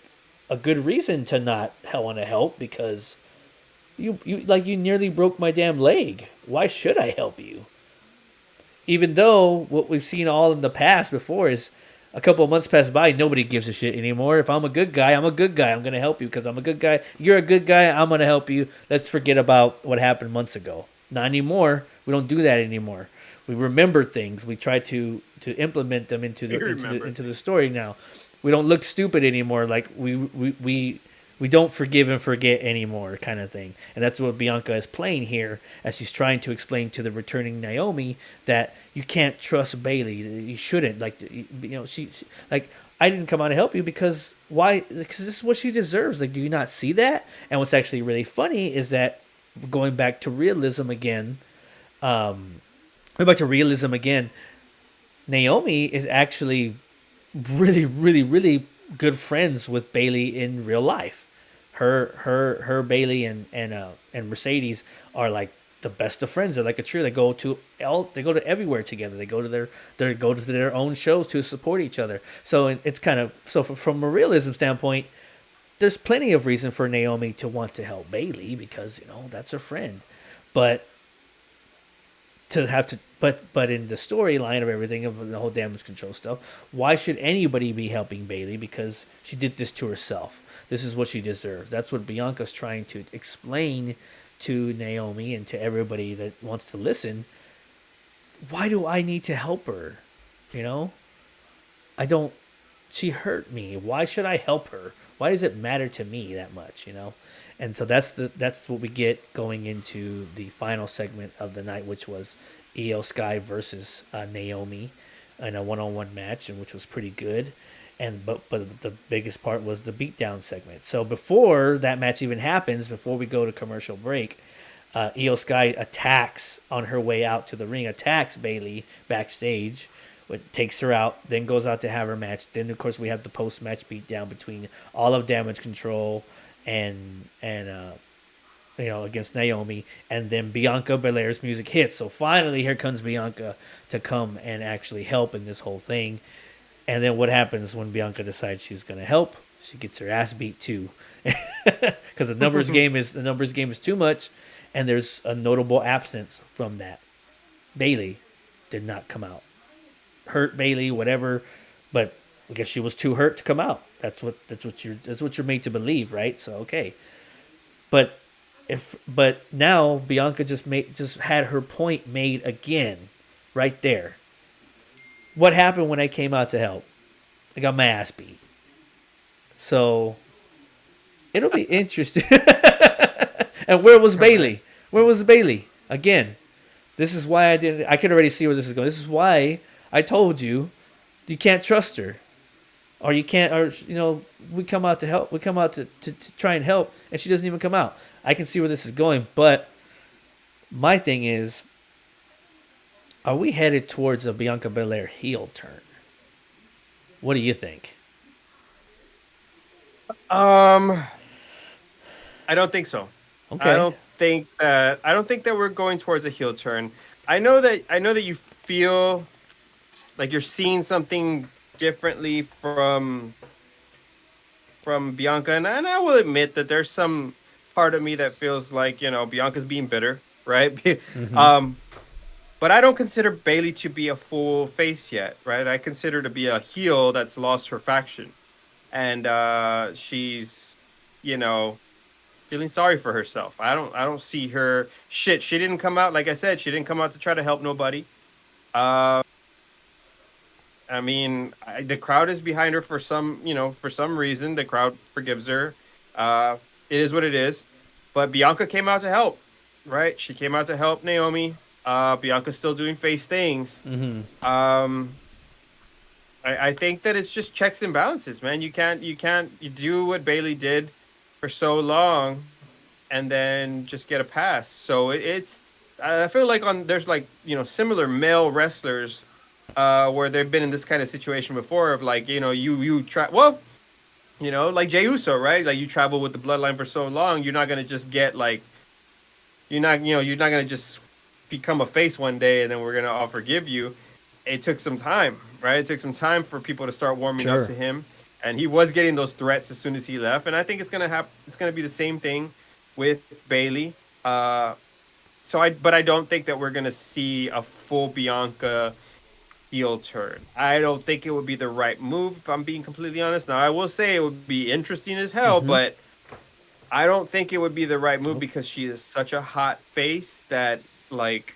a good reason to not want to help, because you nearly broke my damn leg. Why should I help you? Even though what we've seen all in the past before is a couple of months pass by, nobody gives a shit anymore. If I'm a good guy, I'm a good guy. I'm going to help you because I'm a good guy. You're a good guy. I'm going to help you. Let's forget about what happened months ago. Not anymore. We don't do that anymore. We remember things. We try to implement them into the story now. We don't look stupid anymore. Like we don't forgive and forget anymore, kind of thing. And that's what Bianca is playing here, as she's trying to explain to the returning Naomi that you can't trust Bayley. You shouldn't. Like, she like, I didn't come out to help you because why? Because this is what she deserves. Like, do you not see that? And what's actually really funny is that, going back to realism again, Naomi is actually really, really, really good friends with Bayley in real life. Her Bayley and Mercedes are like the best of friends. They're like a trio. They go to everywhere together. They go to their own shows to support each other. So it's kind of, so from a realism standpoint, there's plenty of reason for Naomi to want to help Bayley, because that's her friend. But in the storyline of everything, of the whole Damage Control stuff, why should anybody be helping Bayley? Because she did this to herself. This is what she deserves. That's what Bianca's trying to explain to Naomi and to everybody that wants to listen. Why do I need to help her? I don't. She hurt me. Why should I help her? Why does it matter to me that much? You know, and so that's what we get going into the final segment of the night, which was Io Sky versus Naomi in a one-on-one match, and which was pretty good. And but the biggest part was the beatdown segment. So before that match even happens, before we go to commercial break, Io Sky attacks on her way out to the ring, attacks Bayley backstage, but takes her out, then goes out to have her match. Then of course we have the post match beatdown between all of Damage Control and against Naomi, and then Bianca Belair's music hits. So finally, here comes Bianca to come and actually help in this whole thing. And then what happens when Bianca decides she's going to help? She gets her ass beat too, because the numbers game is too much, and there's a notable absence from that. Bayley did not come out. Hurt Bayley, whatever, but I guess she was too hurt to come out. That's what you're made to believe, right? So okay, but now Bianca just had her point made again, right there. What happened when I came out to help? I got my ass beat. So it'll be interesting. And where was Bayley? Where was Bayley? Again, this is why I didn't. I could already see where this is going. This is why I told you can't trust her, or you can't, or we come out to help. We come out to try and help, and she doesn't even come out. I can see where this is going, but my thing is, are we headed towards a Bianca Belair heel turn? What do you think? I don't think so. Okay. I don't think that we're going towards a heel turn. I know that you feel like you're seeing something differently from Bianca, and I will admit that there's some part of me that feels like Bianca's being bitter, right? Mm-hmm. But I don't consider Bayley to be a full face yet, right? I consider her to be a heel that's lost her faction, and she's, feeling sorry for herself. I don't see her. Shit, she didn't come out. Like I said, she didn't come out to try to help nobody. Uh, I mean, the crowd is behind her for some reason. The crowd forgives her. It is what it is. But Bianca came out to help, right? She came out to help Naomi. Bianca's still doing face things. Mm-hmm. I think that it's just checks and balances, man. You do what Bayley did for so long, and then just get a pass. So I feel like there's similar male wrestlers, where they've been in this kind of situation before of like you try like Jey Uso, right? Like you travel with the bloodline for so long, you're not gonna just get like you're not gonna just become a face one day and then we're gonna all forgive you. It took some time, right? It took some time for people to start warming up to him, and he was getting those threats as soon as he left. And I think it's gonna be the same thing with Bayley. But I don't think that we're gonna see a full Bianca heel turn. I don't think it would be the right move, if I'm being completely honest. Now I will say it would be interesting as hell, Mm-hmm. but I don't think it would be the right move because she is such a hot face that, like,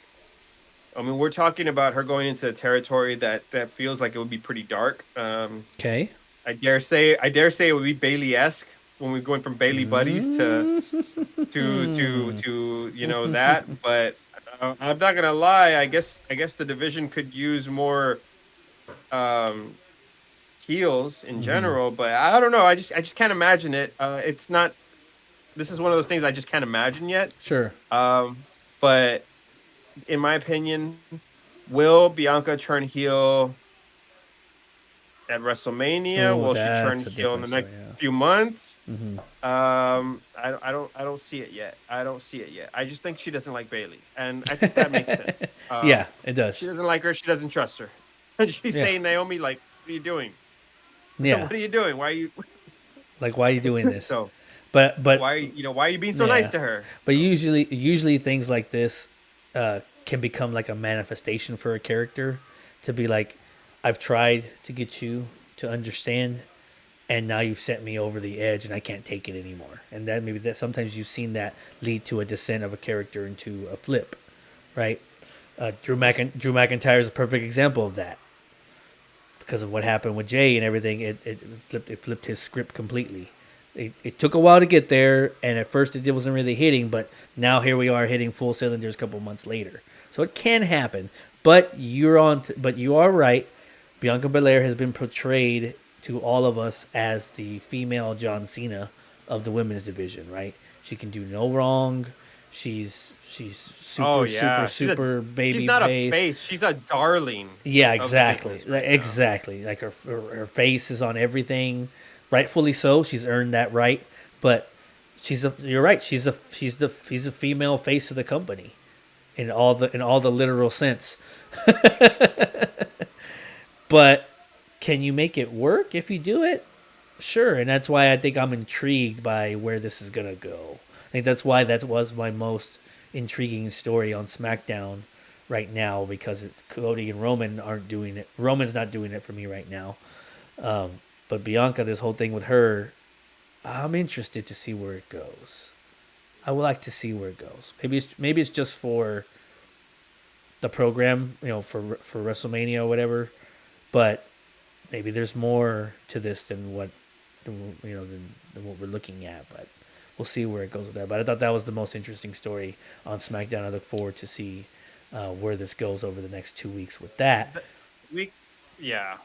I mean, we're talking about her going into a territory that feels like it would be pretty dark. Okay. I dare say it would be Bayley-esque when we're going from Bayley buddies to that. But I'm not gonna lie. I guess the division could use more heels in general. But I don't know. I just can't imagine it. It's not. This is one of those things I just can't imagine yet. Sure. But in my opinion, will Bianca turn heel at WrestleMania? Will she turn heel in the next few months? Mm-hmm. I don't see it yet. I don't see it yet. I just think she doesn't like Bayley, and I think that makes sense. Yeah, it does. She doesn't like her. She doesn't trust her, and she's saying, Naomi, like, what are you doing? Yeah. What are you doing? Why are you? Like, why are you doing this? So, but why are you being so nice to her? But usually things like this can become like a manifestation for a character to be like, I've tried to get you to understand, and now you've sent me over the edge, and I can't take it anymore. And that sometimes you've seen that lead to a descent of a character into a flip, right? Drew McIntyre is a perfect example of that. Because of what happened with Jay and everything, it flipped his script completely. It took a while to get there, and at first it wasn't really hitting, but now here we are hitting full cylinders a couple months later. So it can happen, but but you are right. Bianca Belair has been portrayed to all of us as the female John Cena of the women's division, right? She can do no wrong. She's Oh super super yeah, super she's baby not a face. face. She's a darling Yeah, of the exactly. business right now. Exactly. Like her face is on everything, rightfully so. She's earned that right. But you're right. She's a female face of the company in all the literal sense. But can you make it work if you do it? Sure, and that's why I think I'm intrigued by where this is gonna go. I think that's why that was my most intriguing story on SmackDown right now because Cody and Roman aren't doing it. Roman's not doing it for me right now. But Bianca, this whole thing with her, I'm interested to see where it goes. I would like to see where it goes. Maybe it's just for the program, for WrestleMania or whatever. But maybe there's more to this than than what we're looking at. But we'll see where it goes with that. But I thought that was the most interesting story on SmackDown. I look forward to see where this goes over the next 2 weeks with that. We, yeah,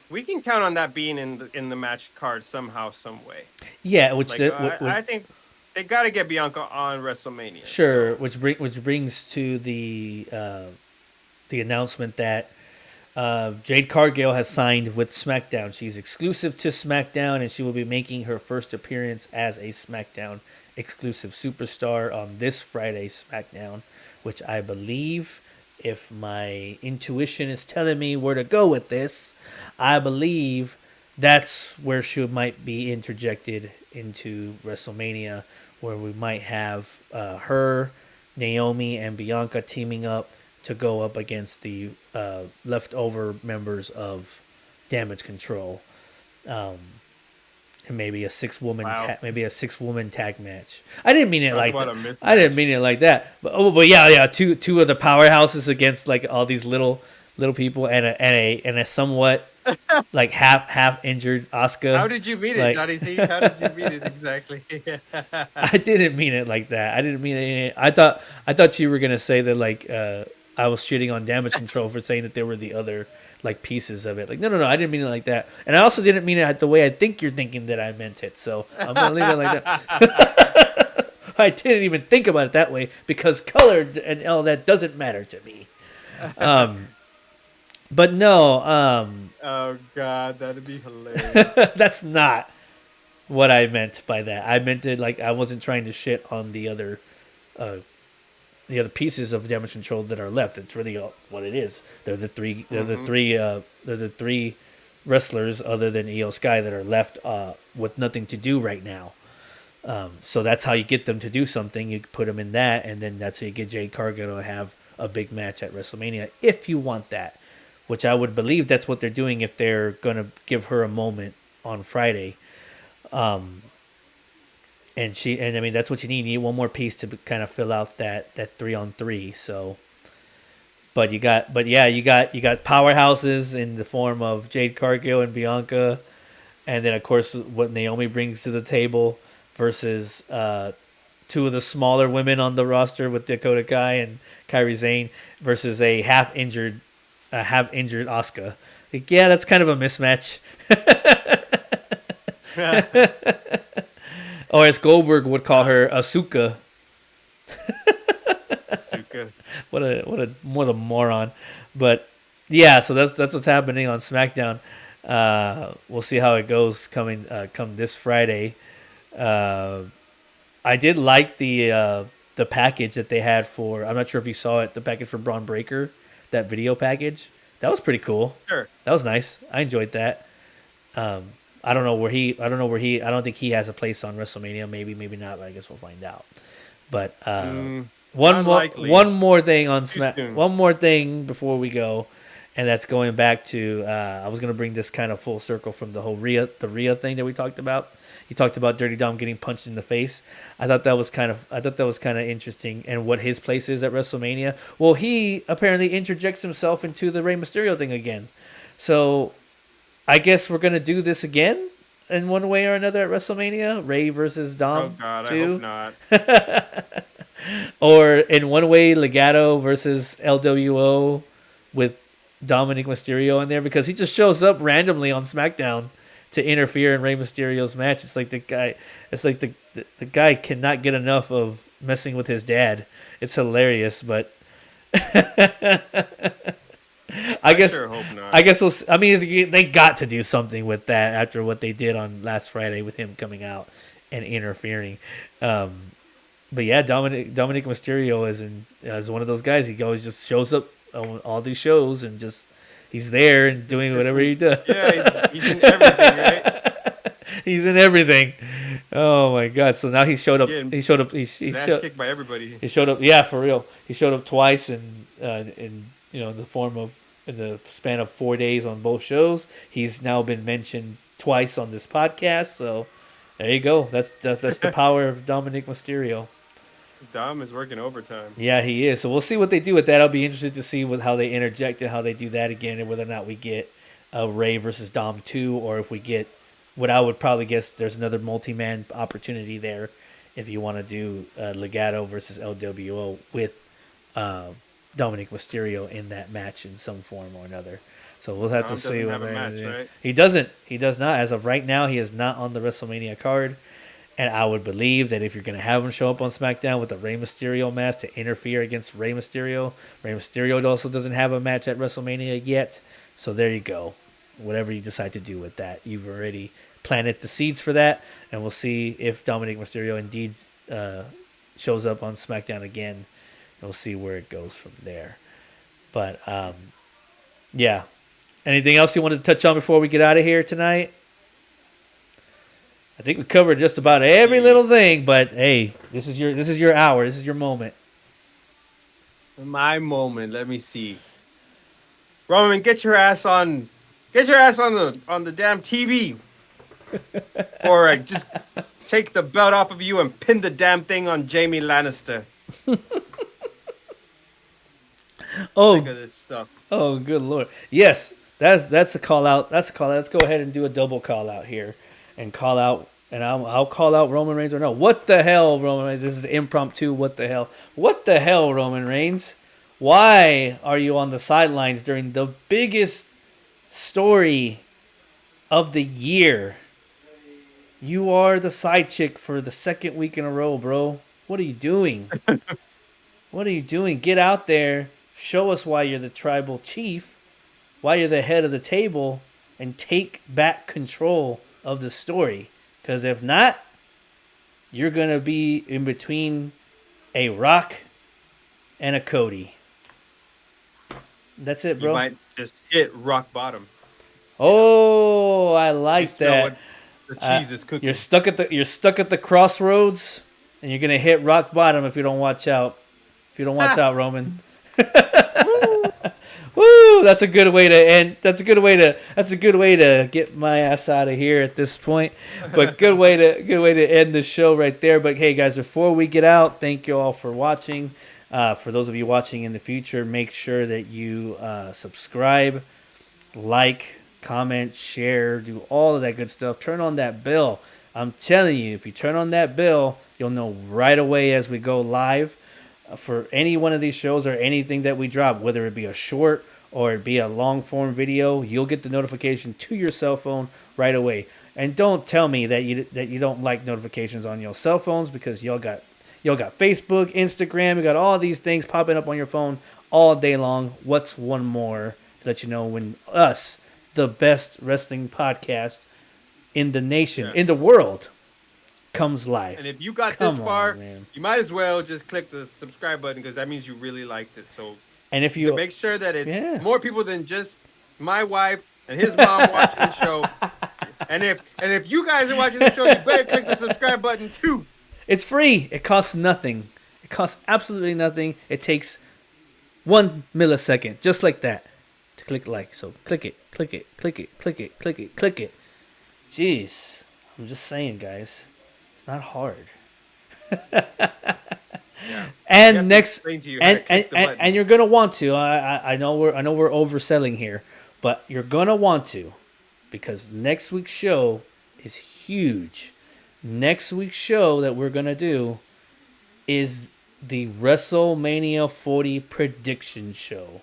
we can count on that being in the match card somehow, some way. Yeah, I think they got to get Bianca on WrestleMania. Sure, So. which brings to the announcement that Jade Cargill has signed with SmackDown. She's exclusive to SmackDown, and she will be making her first appearance as a SmackDown exclusive superstar on this Friday's SmackDown, which I believe, if my intuition is telling me where to go with this, I believe that's where she might be interjected into WrestleMania, where we might have her, Naomi, and Bianca teaming up to go up against the leftover members of Damage Control, and maybe a six woman tag match. I didn't mean it like that. I didn't mean it like that. But yeah, two of the powerhouses against like all these little people and a somewhat like half injured Asuka. How did you mean it, Johnny C? How did you mean it exactly? I didn't mean it like that. I didn't mean it. I thought you were gonna say that like I was shitting on Damage Control for saying that they were the other like pieces of it. Like no, I didn't mean it like that. And I also didn't mean it the way I think you're thinking that I meant it. So I'm gonna leave it like that. I didn't even think about it that way because color and all that doesn't matter to me. But no. Oh God, that'd be hilarious. That's not what I meant by that. I meant it like I wasn't trying to shit on the other pieces of Damage Control that are left. It's really what it is. They're the three. They're the three wrestlers other than Io Sky that are left with nothing to do right now. So that's how you get them to do something. You put them in that, and then that's how you get Jade Cargill to have a big match at WrestleMania if you want that. Which I would believe that's what they're doing if they're gonna give her a moment on Friday. And I mean that's what you need. You need one more piece to kind of fill out that 3-on-3. So, but you got powerhouses in the form of Jade Cargill and Bianca, and then of course what Naomi brings to the table versus two of the smaller women on the roster with Dakota Kai and Kairi Sane versus a half injured Asuka. Like, yeah, that's kind of a mismatch. Or as Goldberg would call her, Asuka. Asuka. What a moron. But yeah, so that's what's happening on SmackDown. We'll see how it goes come this Friday. I did like the package that they had for. I'm not sure if you saw it. The package for Braun Breaker, that video package. That was pretty cool. Sure. That was nice. I enjoyed that. I don't think he has a place on WrestleMania. Maybe not. But I guess we'll find out. But one more thing on SmackDown. One more thing before we go, and that's going back to. I was gonna bring this kind of full circle from the whole Rhea thing that we talked about. He talked about Dirty Dom getting punched in the face. I thought that was kind of interesting, and what his place is at WrestleMania. Well, he apparently interjects himself into the Rey Mysterio thing again. So I guess we're gonna do this again. in one way or another at WrestleMania? Ray versus Oh Dom God, I hope 2? not. Or in one way, Legato versus LWO with Dominic Mysterio in there because he just shows up randomly on SmackDown to interfere in Rey Mysterio's match. It's like the guy cannot get enough of messing with his dad. It's hilarious, but I I guess sure hope not. I guess we'll. I mean, they got to do something with that after what they did on last Friday with him coming out and interfering. Um, but yeah, Dominic Mysterio is one of those guys. He always just shows up on all these shows and just he's there and doing whatever he does. Yeah, he's in everything, right? He's in everything. Oh my god! So now he showed up. Getting He showed up. his ass kicked by everybody. He showed up. Yeah, for real. He showed up twice in the form of in the span of 4 days on both shows. He's now been mentioned twice on this podcast. So there you go. That's the power of Dominic Mysterio. Dom is working overtime. Yeah, he is. So we'll see what they do with that. I'll be interested to see how they interject and how they do that again, and whether or not we get Ray versus Dom 2, or if we get what I would probably guess there's another multi-man opportunity there if you want to do Legato versus LWO with uh, Dominic Mysterio in that match in some form or another. So we'll have Dom to see. doesn't have a match, right? He doesn't. He does not. As of right now, he is not on the WrestleMania card. And I would believe that if you're going to have him show up on SmackDown with a Rey Mysterio match to interfere against Rey Mysterio also doesn't have a match at WrestleMania yet. So there you go. Whatever you decide to do with that, you've already planted the seeds for that. And we'll see if Dominic Mysterio indeed shows up on SmackDown again. And we'll see where it goes from there. But, yeah. Anything else you wanted to touch on before we get out of here tonight? I think we covered just about every little thing, but hey, this is your hour. This is your moment. My moment. Let me see. Roman, get your ass on the damn TV. Or just take the belt off of you and pin the damn thing on Jamie Lannister. Oh, Think of this stuff. oh, good lord! Yes, that's a call out. That's a call out. Let's go ahead and do a double call out here, and call out. And I'll call out Roman Reigns or no. What the hell, Roman Reigns? This is impromptu. What the hell? What the hell, Roman Reigns? Why are you on the sidelines during the biggest story of the year? You are the side chick for the second week in a row, bro. What are you doing? What are you doing? Get out there. Show us why you're the tribal chief, why you're the head of the table, and take back control of the story. Because if not, you're going to be in between a Rock and a Cody. That's it, bro. You might just hit rock bottom. Oh, I like Smell that. what the cheese is cooking. You're stuck at the crossroads, and you're gonna hit rock bottom if you don't watch out. If you don't watch out, Roman. Woo! That's a good way to end. That's a good way to get my ass out of here at this point. But good way to end the show right there. But hey, guys, before we get out, thank you all for watching. For those of you watching in the future, make sure that you subscribe, like, comment, share, do all of that good stuff. Turn on that bell. I'm telling you, if you turn on that bell, you'll know right away as we go live for any one of these shows or anything that we drop, whether it be a short or it be a long form video. You'll get the notification to your cell phone right away. And don't tell me that you don't like notifications on your cell phones, because y'all got Facebook, Instagram, you got all these things popping up on your phone all day long. What's one more to let you know when us, the best wrestling podcast in the nation, in the world, comes live? And if you got Come this far, on, you might as well just click the subscribe button, because that means you really liked it. So and if to you make sure that it's Yeah. more people than just my wife and his mom watching the show. And if you guys are watching the show, you better click the subscribe button too. It's free. It costs nothing. It costs absolutely nothing. It takes 1 millisecond, just like that, to click like. So click it, click it, click it, click it, click it, click it. Jeez, I'm just saying, guys, it's not hard. Yeah. And next, explain to you how to click the button. and you're gonna want to. I know we're overselling here, but you're gonna want to, because next week's show is huge. Next week's show that we're going to do is the WrestleMania 40 prediction show.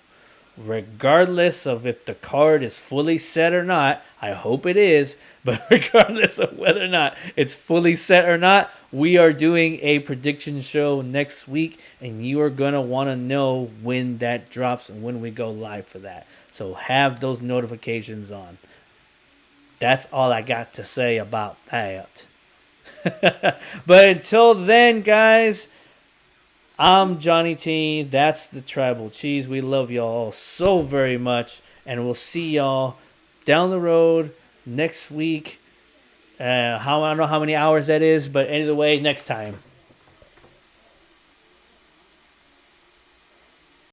Regardless of if the card is fully set or not, I hope it is, but regardless of whether or not it's fully set or not, we are doing a prediction show next week, and you are going to want to know when that drops and when we go live for that. So have those notifications on. That's all I got to say about that. But until then, guys, I'm Johnny T. That's the Tribal Cheese. We love y'all so very much. And we'll see y'all down the road next week. I don't know how many hours that is, but either way, next time.